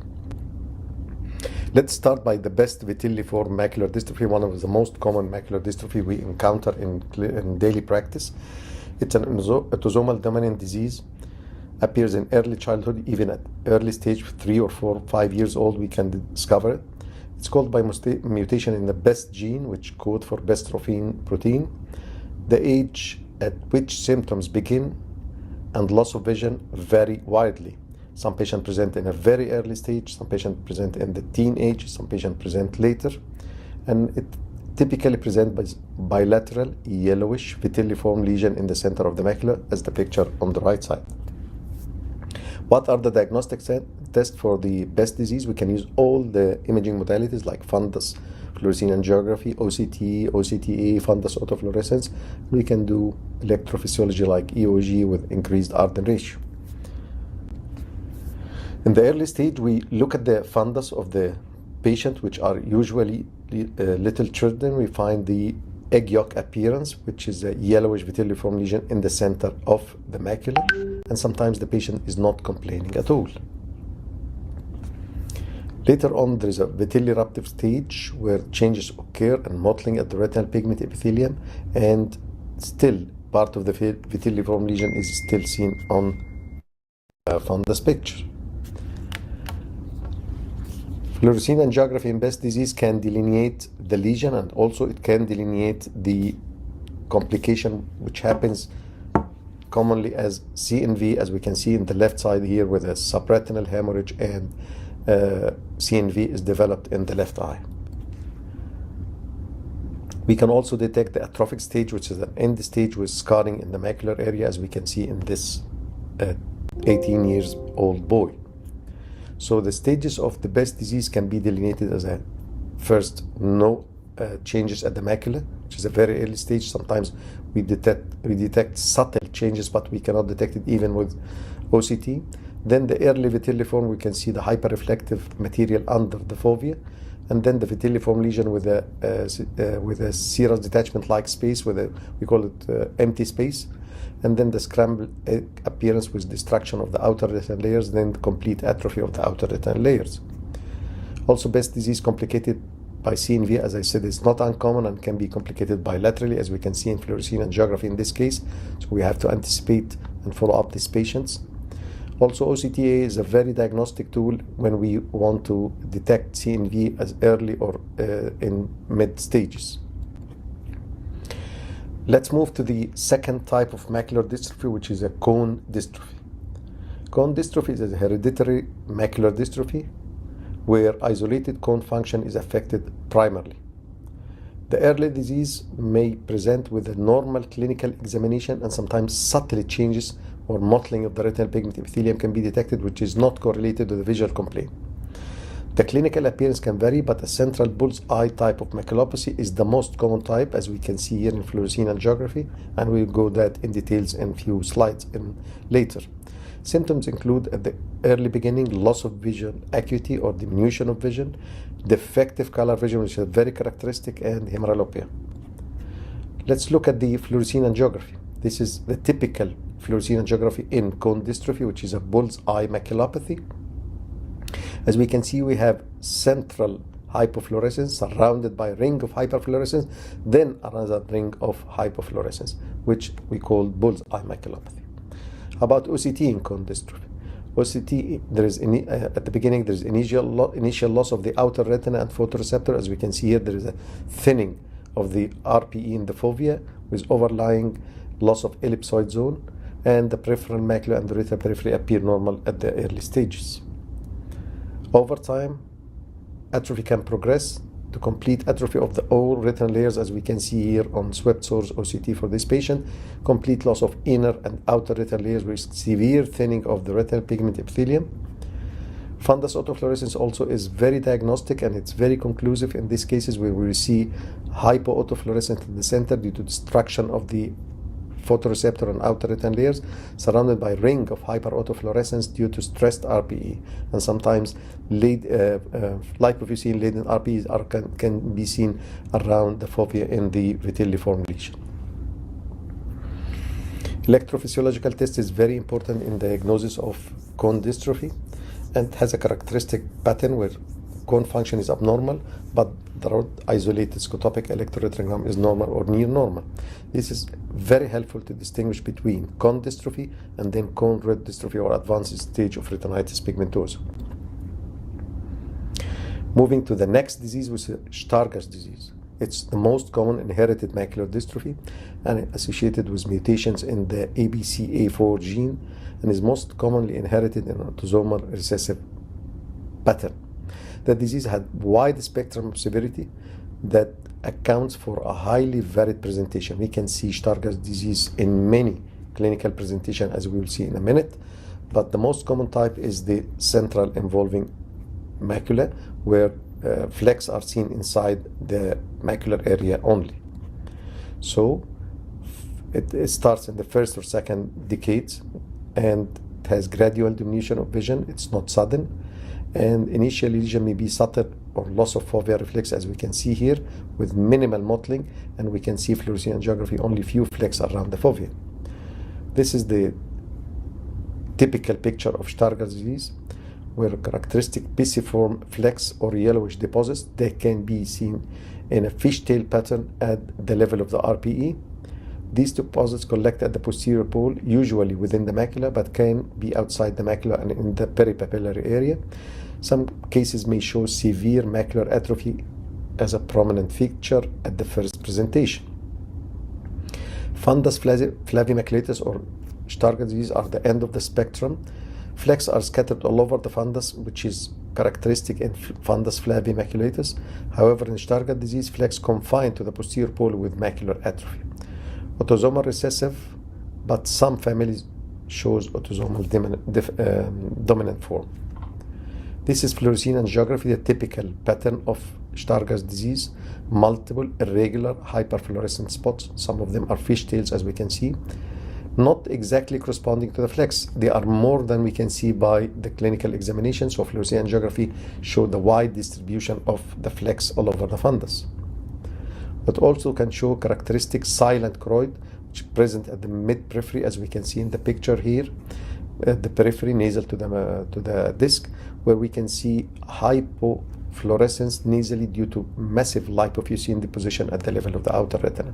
Let's start by the best vitelliform macular dystrophy, one of the most common macular dystrophy we encounter in daily practice. It's an autosomal dominant disease, appears in early childhood, even at early stage, 3 or 4, 5 years old, we can discover it. It's caused by mutation in the BEST gene, which code for bestrophin protein. The age at which symptoms begin and loss of vision vary widely. Some patients present in a very early stage, some patients present in the teen age, some patients present later, and it typically presents by bilateral yellowish vitelliform lesion in the center of the macula, as the picture on the right side. What are the diagnostic tests for the BEST disease? We can use all the imaging modalities like fundus, fluorescein angiography, OCT, OCTA, fundus autofluorescence. We can do electrophysiology like EOG with increased Arden ratio. In the early stage, we look at the fundus of the patient, which are usually little children. We find the egg yolk appearance, which is a yellowish vitelliform lesion in the center of the macula, and sometimes the patient is not complaining at all. Later on, there is a vitelliruptive stage where changes occur and mottling at the retinal pigment epithelium, and still part of the vitelliform lesion is still seen on fundus picture. Fluorescein angiography in BEST disease can delineate the lesion, and also it can delineate the complication which happens commonly as CNV, as we can see in the left side here, with a subretinal hemorrhage, and CNV is developed in the left eye. We can also detect the atrophic stage, which is an end stage with scarring in the macular area, as we can see in this 18 years old boy. So the stages of the BEST disease can be delineated as a first, no changes at the macula, which is a very early stage. Sometimes we detect subtle changes, but we cannot detect it even with OCT. Then the early vitelliform, we can see the hyperreflective material under the fovea, and then the vitelliform lesion with a serous detachment-like space, we call it empty space, and then the scrambled appearance with destruction of the outer retinal layers, then the complete atrophy of the outer retinal layers. Also, BEST disease complicated by CNV, as I said, is not uncommon and can be complicated bilaterally, as we can see in fluorescein angiography in this case. So we have to anticipate and follow up these patients. Also, OCTA is a very diagnostic tool when we want to detect CNV as early or in mid stages. Let's move to the second type of macular dystrophy, which is a cone dystrophy. Cone dystrophy is a hereditary macular dystrophy where isolated cone function is affected primarily. The early disease may present with a normal clinical examination, and sometimes subtle changes or mottling of the retinal pigment epithelium can be detected, which is not correlated with the visual complaint. The clinical appearance can vary, but a central bull's eye type of maculopathy is the most common type, as we can see here in fluorescein angiography, and we'll go that in details in a few slides later. Symptoms include at the early beginning loss of visual acuity or diminution of vision, defective color vision, which is very characteristic, and hemeralopia. Let's look at the fluorescein angiography. This is the typical fluorescein angiography in cone dystrophy, which is a bull's eye maculopathy. As we can see, we have central hypofluorescence surrounded by a ring of hyperfluorescence, then another ring of hypofluorescence, which we call bull's eye maculopathy. How about OCT in cone dystrophy? OCT, there is at the beginning, there is initial loss of the outer retina and photoreceptor. As we can see here, there is a thinning of the RPE in the fovea with overlying loss of ellipsoid zone, and the peripheral macula and the retinal periphery appear normal at the early stages. Over time, atrophy can progress to complete atrophy of the all retinal layers, as we can see here on swept source OCT for this patient, complete loss of inner and outer retinal layers with severe thinning of the retinal pigment epithelium. Fundus autofluorescence also is very diagnostic, and it's very conclusive in these cases where we see hypoautofluorescence in the center due to destruction of the photoreceptor and outer retinal layers, surrounded by a ring of hyperautofluorescence due to stressed RPE, and sometimes lipofuscin-laden RPEs can be seen around the fovea in the vitelliform lesion. Electrophysiological test is very important in diagnosis of cone dystrophy, and has a characteristic pattern where cone function is abnormal, but the rod-isolated scotopic electroretinogram is normal or near normal. This is very helpful to distinguish between cone dystrophy and then cone rod dystrophy or advanced stage of retinitis pigmentosa. Moving to the next disease, which is Stargardt disease. It's the most common inherited macular dystrophy and associated with mutations in the ABCA4 gene, and is most commonly inherited in an autosomal recessive pattern. The disease had wide spectrum of severity that accounts for a highly varied presentation. We can see Stargardt disease in many clinical presentations, as we will see in a minute, but the most common type is the central involving macula, where flecks are seen inside the macular area only. So it starts in the first or second decades, and it has gradual diminution of vision. It's not sudden, and initial lesion may be subtle or loss of fovea reflex, as we can see here, with minimal mottling, and we can see fluorescein angiography, only few flecks around the fovea. This is the typical picture of Stargardt disease, where characteristic pisiform flecks or yellowish deposits, they can be seen in a fishtail pattern at the level of the RPE. These deposits collect at the posterior pole, usually within the macula, but can be outside the macula and in the peripapillary area. Some cases may show severe macular atrophy as a prominent feature at the first presentation. Fundus flavimaculatus or Stargardt disease are the end of the spectrum. Flecks are scattered all over the fundus, which is characteristic in fundus flavimaculatus. However, in Stargardt disease, flecks confined to the posterior pole with macular atrophy. Autosomal recessive, but some families shows autosomal dominant form. This is fluorescein angiography, the typical pattern of Stargardt disease. Multiple irregular hyperfluorescent spots. Some of them are fishtails, as we can see. Not exactly corresponding to the flecks. They are more than we can see by the clinical examination. So fluorescein angiography showed the wide distribution of the flecks all over the fundus. But also can show characteristic silent choroid, which is present at the mid-periphery, as we can see in the picture here, at the periphery nasal to the disc, where we can see hypofluorescence nasally due to massive lipofuscin deposition at the level of the outer retina.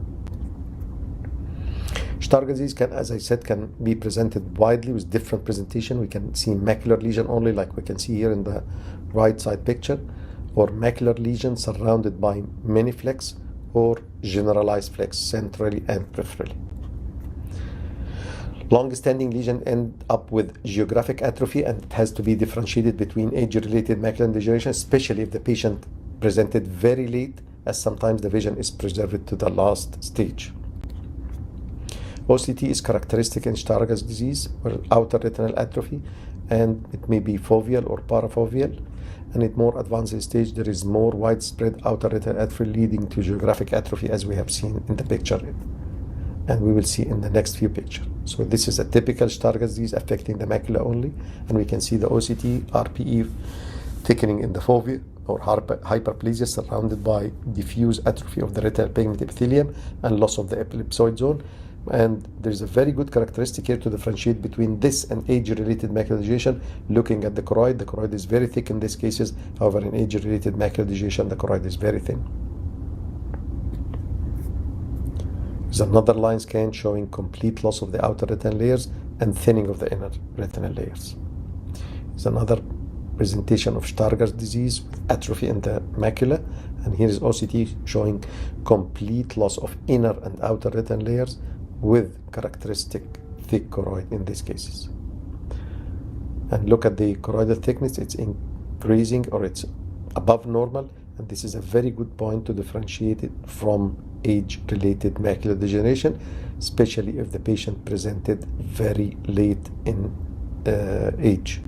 Stargardt disease can, as I said, can be presented widely with different presentation. We can see macular lesion only, like we can see here in the right side picture, or macular lesion surrounded by many flecks, or generalized flecks centrally and peripherally. Long-standing lesion end up with geographic atrophy, and it has to be differentiated between age-related macular degeneration, especially if the patient presented very late, as sometimes the vision is preserved to the last stage. OCT is characteristic in Stargardt disease, or outer retinal atrophy, and it may be foveal or parafoveal. And at more advanced stage, there is more widespread outer retinal atrophy leading to geographic atrophy, as we have seen in the picture, and we will see in the next few pictures. So this is a typical Stargardt disease affecting the macula only, and we can see the OCT, RPE thickening in the fovea or hyperplasia surrounded by diffuse atrophy of the retinal pigment epithelium and loss of the ellipsoid zone. And there's a very good characteristic here to differentiate between this and age-related macular degeneration. Looking at the choroid is very thick in these cases. However, in age-related macular degeneration, the choroid is very thin. There's another line scan showing complete loss of the outer retinal layers and thinning of the inner retinal layers. There's another presentation of Stargardt disease with atrophy in the macula, and here is OCT showing complete loss of inner and outer retinal layers with characteristic thick choroid in these cases. And look at the choroidal thickness, it's increasing or it's above normal, and this is a very good point to differentiate it from age-related macular degeneration, especially if the patient presented very late in age.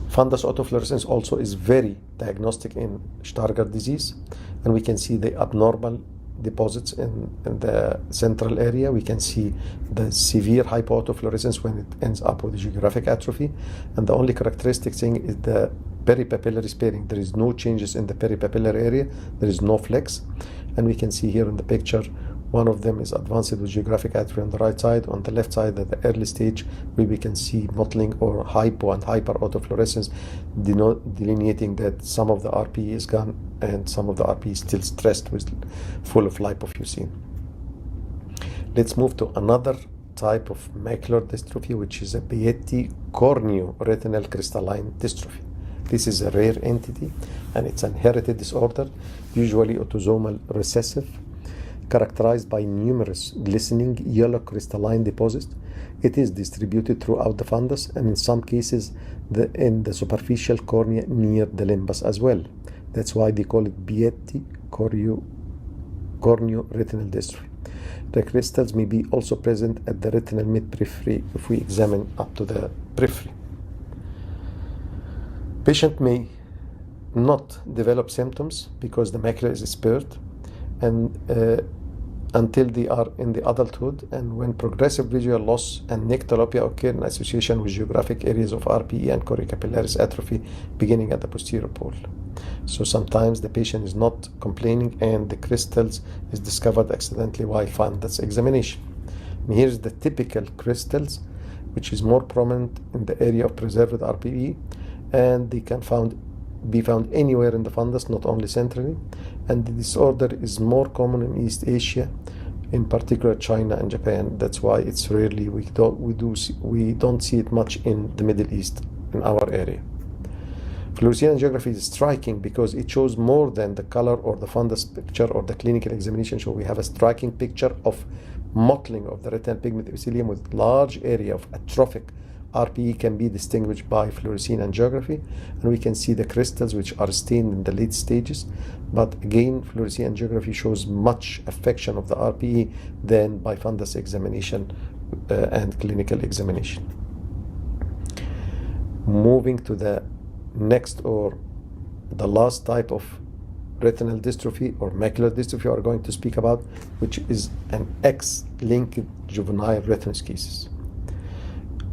Fundus autofluorescence also is very diagnostic in Stargardt disease, and we can see the abnormal deposits in the central area. We can see the severe hypoautofluorescence when it ends up with geographic atrophy, and the only characteristic thing is the peripapillary sparing. There is no changes in the peripapillary area, there is no flex, and we can see here in the picture One of them is advanced with geographic atrophy on the right side. On the left side, at the early stage, where we can see mottling or hypo and hyperautofluorescence, delineating that some of the RPE is gone and some of the RPE is still stressed with full of lipofuscin. Let's move to another type of macular dystrophy, which is a Bietti corneoretinal crystalline dystrophy. This is a rare entity and it's an inherited disorder, usually autosomal recessive, characterized by numerous glistening yellow crystalline deposits. It is distributed throughout the fundus and in some cases in the superficial cornea near the limbus as well. That's why they call it Bietti corneoretinal dystrophy. The crystals may be also present at the retinal mid-periphery if we examine up to the periphery. Patient may not develop symptoms because the macula is spared and until they are in the adulthood, and when progressive visual loss and nyctalopia occur in association with geographic areas of RPE and choriocapillaris atrophy beginning at the posterior pole. So sometimes the patient is not complaining and the crystals is discovered accidentally while fundus examination. And here's the typical crystals, which is more prominent in the area of preserved RPE, and they can be found anywhere in the fundus, not only centrally, and the disorder is more common in East Asia, in particular China and Japan. That's why it's rarely we don't see it much in the Middle East in our area. Fluorescein angiography is striking because it shows more than the color or the fundus picture or the clinical examination show. We have a striking picture of mottling of the retinal pigment epithelium with large area of atrophic RPE can be distinguished by fluorescein angiography, and we can see the crystals which are stained in the late stages. But again, fluorescein angiography shows much affection of the RPE than by fundus examination and clinical examination. Moving to the next or the last type of retinal dystrophy or macular dystrophy we are going to speak about, which is an X-linked juvenile retinoschisis.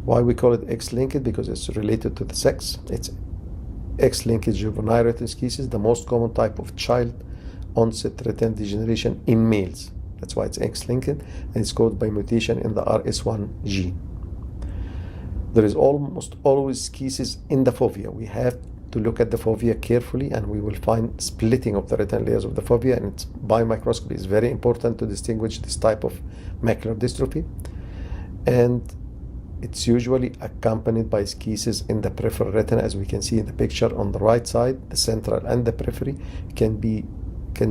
Why we call it X-linked? Because it's related to the sex. It's X-linked juvenile retinoschisis, the most common type of child-onset retinal degeneration in males. That's why it's X-linked, and it's caused by mutation in the RS1 gene. There is almost always schisis in the fovea. We have to look at the fovea carefully, and we will find splitting of the retinal layers of the fovea, and it's by microscopy is very important to distinguish this type of macular dystrophy. And it's usually accompanied by schisis in the peripheral retina, as we can see in the picture on the right side. The central and the periphery can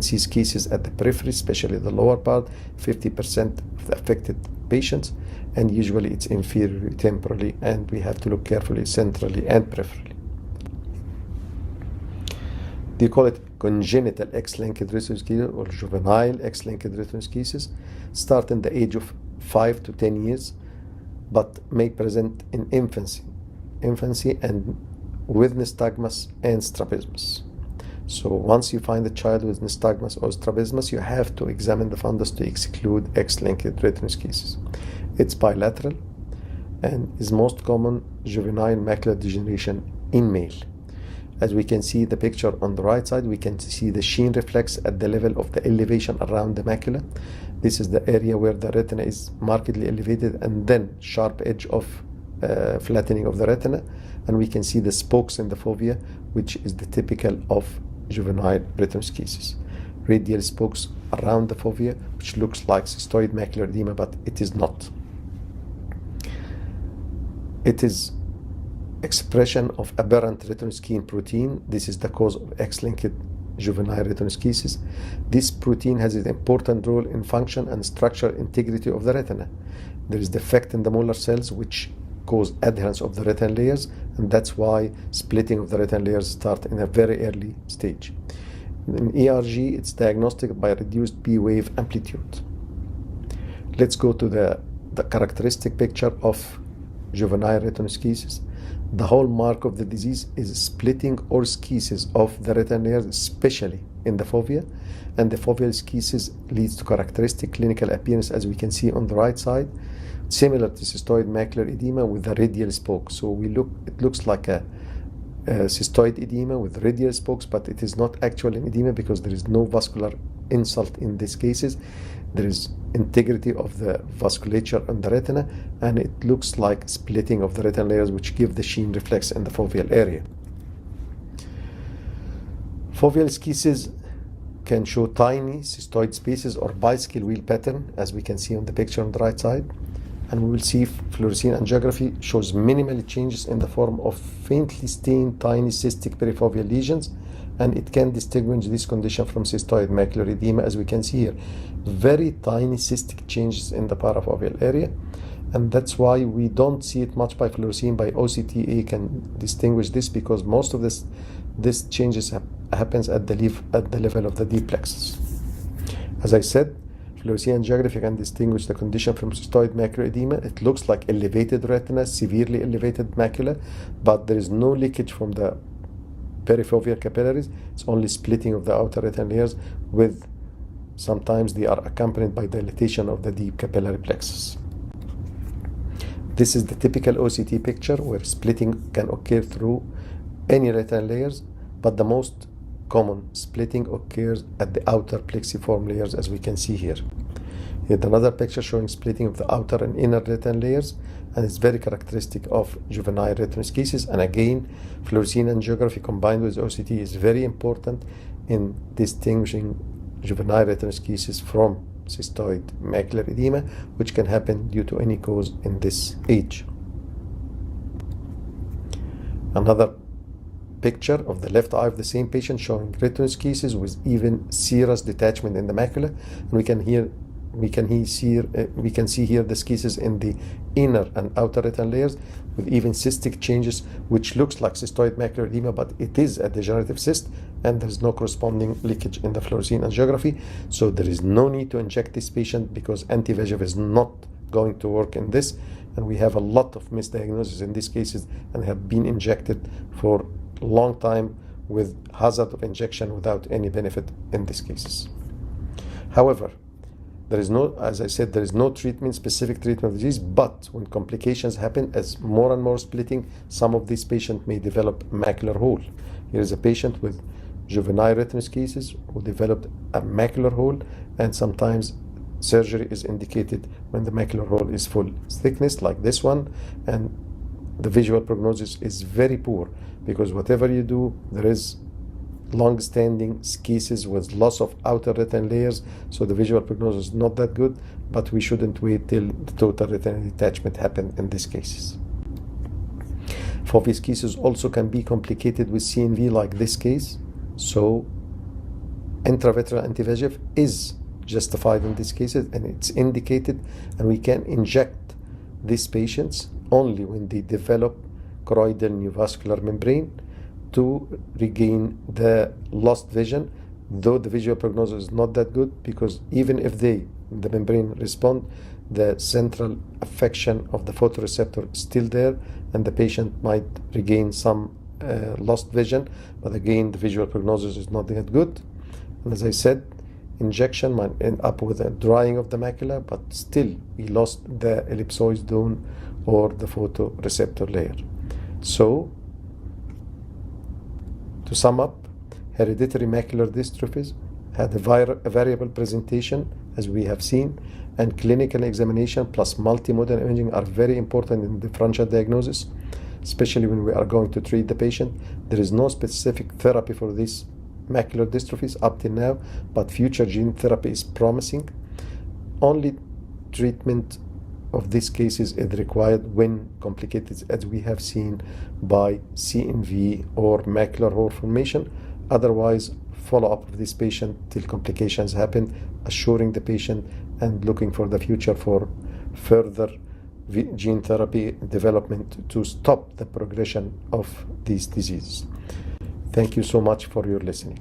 see schisis at the periphery, especially the lower part, 50% of the affected patients, and usually it's inferior temporally, and we have to look carefully centrally and peripherally. They call it congenital X-linked retinoschisis or juvenile X-linked retinoschisis, start in the age of 5 to 10 years, but may present in infancy and with nystagmus and strabismus. So once you find a child with nystagmus or strabismus, you have to examine the fundus to exclude X-linked retinoschisis. It's bilateral and is most common juvenile macular degeneration in male. As we can see the picture on the right side, we can see the sheen reflex at the level of the elevation around the macula. This is the area where the retina is markedly elevated, and then sharp edge of flattening of the retina, and we can see the spokes in the fovea, which is the typical of juvenile retinoschisis. Radial spokes around the fovea, which looks like cystoid macular edema, but it is not. It is expression of aberrant retinoskin protein. This is the cause of X-linked juvenile retinoschisis. This protein has an important role in function and structural integrity of the retina. There is defect in the molar cells which cause adherence of the retinal layers, and that's why splitting of the retinal layers start in a very early stage. In ERG, it's diagnostic by reduced P wave amplitude. Let's go to the characteristic picture of juvenile retinoschisis. The hallmark of the disease is splitting or schisis of the retinal layers, especially in the fovea, and the foveal schisis leads to characteristic clinical appearance, as we can see on the right side, similar to cystoid macular edema with the radial spoke. So it looks like a cystoid edema with radial spokes, but it is not actually an edema because there is no vascular insult in these cases. There is integrity of the vasculature on the retina, and it looks like splitting of the retinal layers, which give the sheen reflex in the foveal area. Foveal schisis can show tiny cystoid spaces or bicycle wheel pattern, as we can see on the picture on the right side. And we will see fluorescein angiography shows minimal changes in the form of faintly stained tiny cystic perifoveal lesions, and it can distinguish this condition from cystoid macular edema, as we can see here. Very tiny cystic changes in the parafoveal area, and that's why we don't see it much by fluorescein. By OCTA can distinguish this, because most of this changes happens at the level of the deep plexus. As I said, fluorescein angiography can distinguish the condition from cystoid macular edema. It looks like elevated retina, severely elevated macula, but there is no leakage from the perifoveal capillaries. It's only splitting of the outer retinal layers, with sometimes they are accompanied by dilatation of the deep capillary plexus. This is the typical OCT picture, where splitting can occur through any retinal layers, but the most common splitting occurs at the outer plexiform layers, as we can see here. Here's another picture showing splitting of the outer and inner retinal layers, and it's very characteristic of juvenile retinoschisis. And again, fluorescein angiography combined with OCT is very important in distinguishing juvenile retinoschisis from cystoid macular edema, which can happen due to any cause in this age. Another picture of the left eye of the same patient showing retinoschisis with even serous detachment in the macula, and we can see here the schisis in the inner and outer retinal layers with even cystic changes, which looks like cystoid macular edema, but it is a degenerative cyst, and there is no corresponding leakage in the fluorescein angiography. So there is no need to inject this patient, because anti-VEGF is not going to work in this, and we have a lot of misdiagnoses in these cases and have been injected for a long time with hazard of injection without any benefit in these cases. However, there is no, as I said, there is no specific treatment of the disease, but when complications happen, as more and more splitting, some of these patients may develop macular hole. Here is a patient with juvenile retinoschisis who developed a macular hole, and sometimes surgery is indicated when the macular hole is full thickness, like this one, and the visual prognosis is very poor, because whatever you do, there is long-standing schisis with loss of outer retinal layers, so the visual prognosis is not that good, but we shouldn't wait till the total retinal detachment happens in these cases. Foveal schisis also can be complicated with CNV, like this case, so intravitreal anti-VEGF is justified in these cases, and it's indicated, and we can inject these patients only when they develop choroidal neovascular membrane to regain the lost vision, though the visual prognosis is not that good, because even if the membrane respond, the central affection of the photoreceptor is still there, and the patient might regain some lost vision, but again, the visual prognosis is not that good. And as I said, injection might end up with a drying of the macula, but still we lost the ellipsoid zone or the photoreceptor layer. So, to sum up, hereditary macular dystrophies had a variable presentation, as we have seen, and clinical examination plus multimodal imaging are very important in differential diagnosis, especially when we are going to treat the patient. There is no specific therapy for these macular dystrophies up till now, but future gene therapy is promising. Only treatment of these cases is required when complicated, as we have seen by CNV or macular hole formation. Otherwise, follow-up of this patient till complications happen, assuring the patient and looking for the future for further gene therapy development to stop the progression of these diseases. Thank you so much for your listening.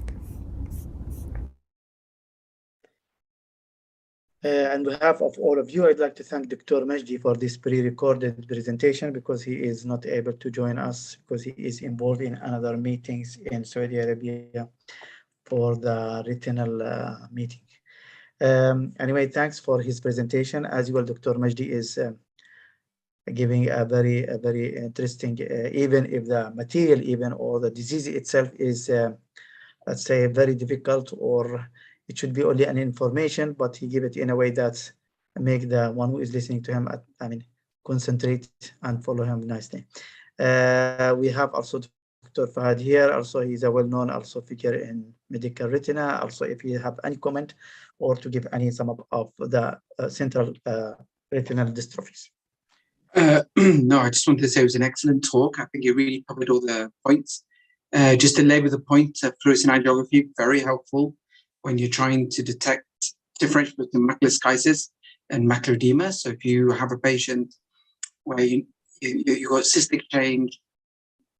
On behalf of all of you, I'd like to thank Dr. Majdi for this pre-recorded presentation, because he is not able to join us because he is involved in another meetings in Saudi Arabia for the retinal meeting. Anyway, thanks for his presentation. As well, Dr. Majdi is giving a very interesting, even if the material or the disease itself is, let's say, very difficult or it should be only an information, but he give it in a way that make the one who is listening to him, concentrate and follow him nicely. We have also Dr. Fahad here. Also, he's a well-known also figure in medical retina. Also, if you have any comment or to give any sum up of the central retinal dystrophies. No, I just wanted to say it was an excellent talk. I think you really covered all the points. Just to label the point, fluorescein angiography, very helpful when you're trying to detect differential between macular schisis and macular edema. So if you have a patient where you got cystic change,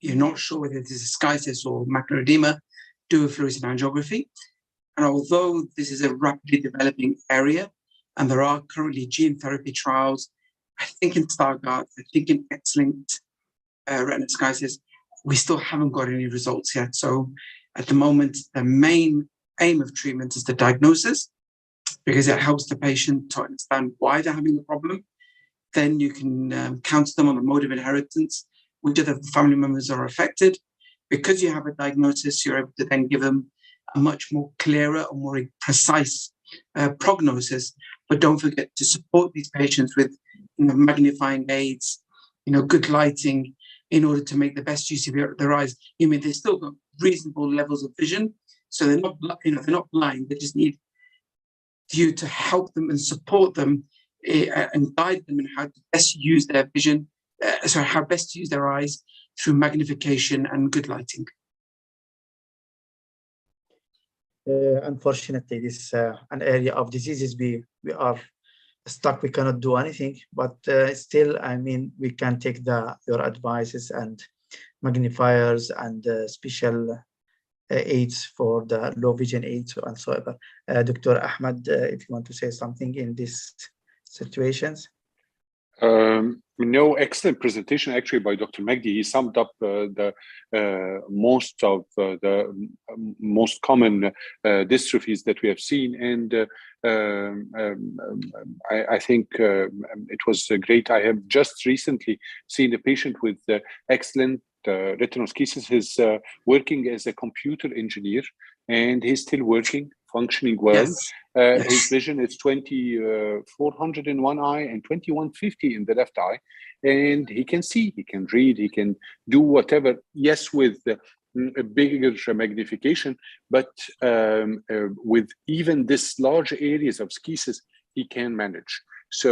you're not sure whether this is schisis or macular edema, do a fluorescein angiography. And although this is a rapidly developing area, and there are currently gene therapy trials, I think in Stargardt, I think in X-linked retinal schisis, we still haven't got any results yet. So at the moment, the main aim of treatment is the diagnosis, because it helps the patient to understand why they're having the problem. Then you can counsel them on the mode of inheritance, which other family members are affected. Because you have a diagnosis, you're able to then give them a much more clearer or more precise prognosis. But don't forget to support these patients with magnifying aids, good lighting, in order to make the best use of their eyes. They've still got reasonable levels of vision, so they're not, they're not blind. They just need you to help them and support them and guide them in how to best use their vision. How best to use their eyes through magnification and good lighting. Unfortunately, this an area of diseases we are stuck. We cannot do anything, but still, we can take your advices and magnifiers and special aids for the low vision aids and so on. Dr. Ahmed, if you want to say something in these situations. No, excellent presentation actually by Dr. Magdi. He summed up the most of the most common dystrophies that we have seen, and I think it was great. I have just recently seen a patient with excellent retinal schisis. He's working as a computer engineer, and he's still working, functioning well. Yes. His vision is 20/400 in one eye and 21/50 in the left eye, and he can see, he can read, he can do whatever. Yes, with a bigger magnification, but with even this large areas of schisis, he can manage. So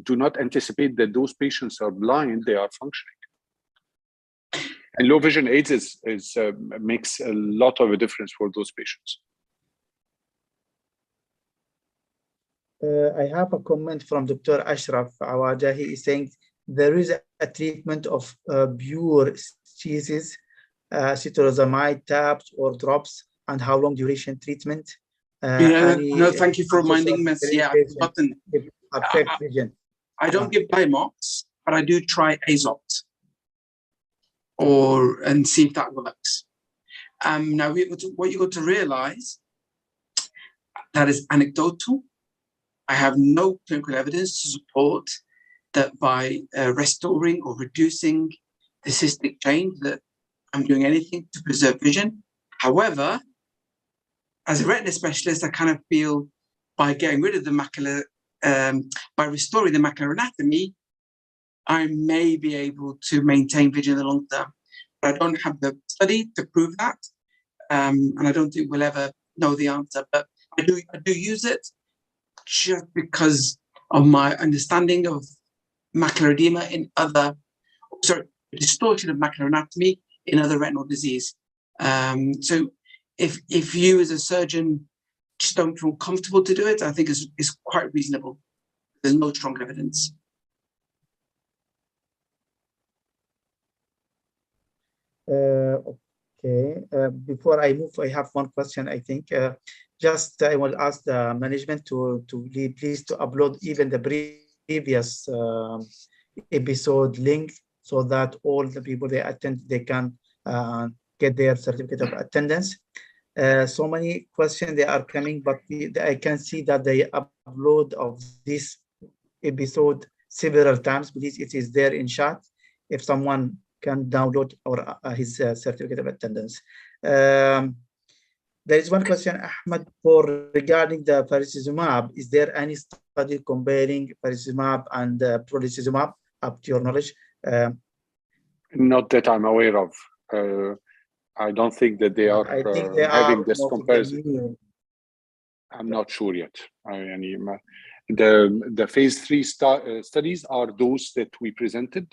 do not anticipate that those patients are blind; they are functioning. And low vision aids makes a lot of a difference for those patients. I have a comment from Dr. Ashraf Awaja. He is saying there is a treatment of pure schisis, cetirizumab tabs or drops, and how long duration treatment? No, thank you for reminding me. Yeah, I've forgotten. Affect vision. I don't give Dimox, but I do try Azopt and see if that works. Now, what you got to realize, that is anecdotal. I have no clinical evidence to support that by restoring or reducing the cystic change that I'm doing anything to preserve vision. However, as a retina specialist, I kind of feel by getting rid of the macular, by restoring the macular anatomy, I may be able to maintain vision in the long term. But I don't have the study to prove that, and I don't think we'll ever know the answer. But I do use it, just because of my understanding of macular edema distortion of macular anatomy in other retinal disease. So if you as a surgeon just don't feel comfortable to do it, I think it's quite reasonable. There's no strong evidence. Okay, before I move, I have one question, I think. I will ask the management to please to upload even the previous episode link, so that all the people they attend, they can get their certificate of attendance. So many questions they are coming, but I can see that they upload of this episode several times. Please, it is there in chat. If someone can download his certificate of attendance. There is one question, Ahmed, for regarding the faricimab. Is there any study comparing faricimab and pralicizumab, up to your knowledge? Not that I'm aware of. I don't think that they are I think they having are this most of comparison. them. I'm not sure yet. The phase 3 studies are those that we presented,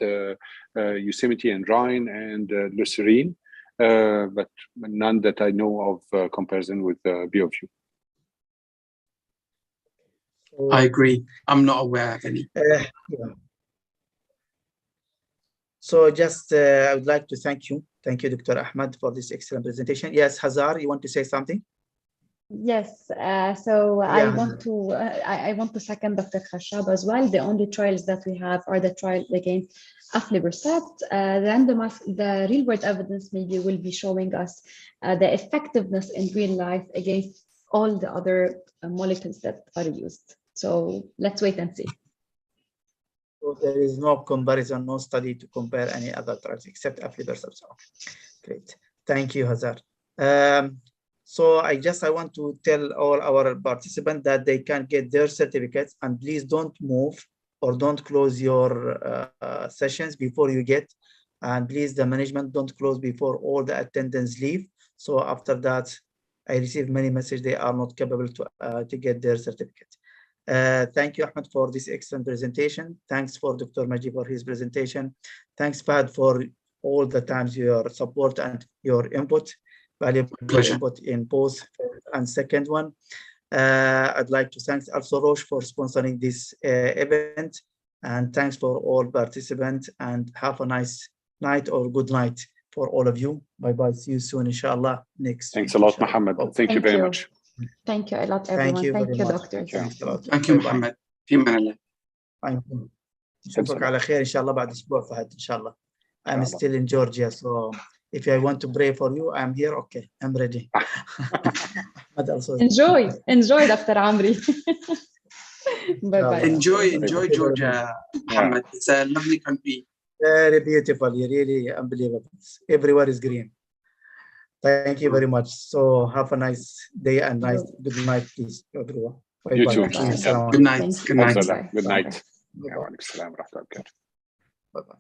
Yosemite and Rhine and Lucerne, but none that I know of comparison with BioView. I agree. I'm not aware of any. Yeah. So just, I would like to thank you. Thank you, Dr. Ahmed, for this excellent presentation. Yes, Hazar, you want to say something? Yes, so I want to second Dr. Khashab as well. The only trials that we have are the trial against aflibercept. The real world evidence maybe will be showing us the effectiveness in real life against all the other molecules that are used. So let's wait and see. So there is no comparison, no study to compare any other drugs except aflibercept. Okay, great. Thank you, Hazar. So I want to tell all our participants that they can get their certificates, and please don't move or don't close your sessions before you get, and please the management don't close before all the attendants leave. So after that, I received many messages they are not capable to get their certificate. Thank you, Ahmed, for this excellent presentation. Thanks for Dr. Majid for his presentation. Thanks, Fahd, for all the times your support and your input. Valuable input in both and second one. I'd like to thank also Roche for sponsoring this event, and thanks for all participants, and have a nice night or good night for all of you. Bye-bye. See you soon, inshallah. Thanks a lot, Mohammed. Thank you very much. Thank you a lot, everyone. Thank you, doctor. Thank you, Mohammed. في أمان الله. نشوفك على خير إن شاء الله بعد أسبوع فهد إن شاء الله. I'm still in Georgia, so if I want to pray for you, I'm here. Okay, I'm ready. enjoy, Dr. Amri. Bye-bye. Enjoy Georgia, Mohammed. It's a lovely country. Very beautiful, really unbelievable. Everywhere is green. Thank you very much. So have a nice day and good night, please, everyone. Bye You bye. too. Good night. Good night. Good night. Bye bye. Bye bye.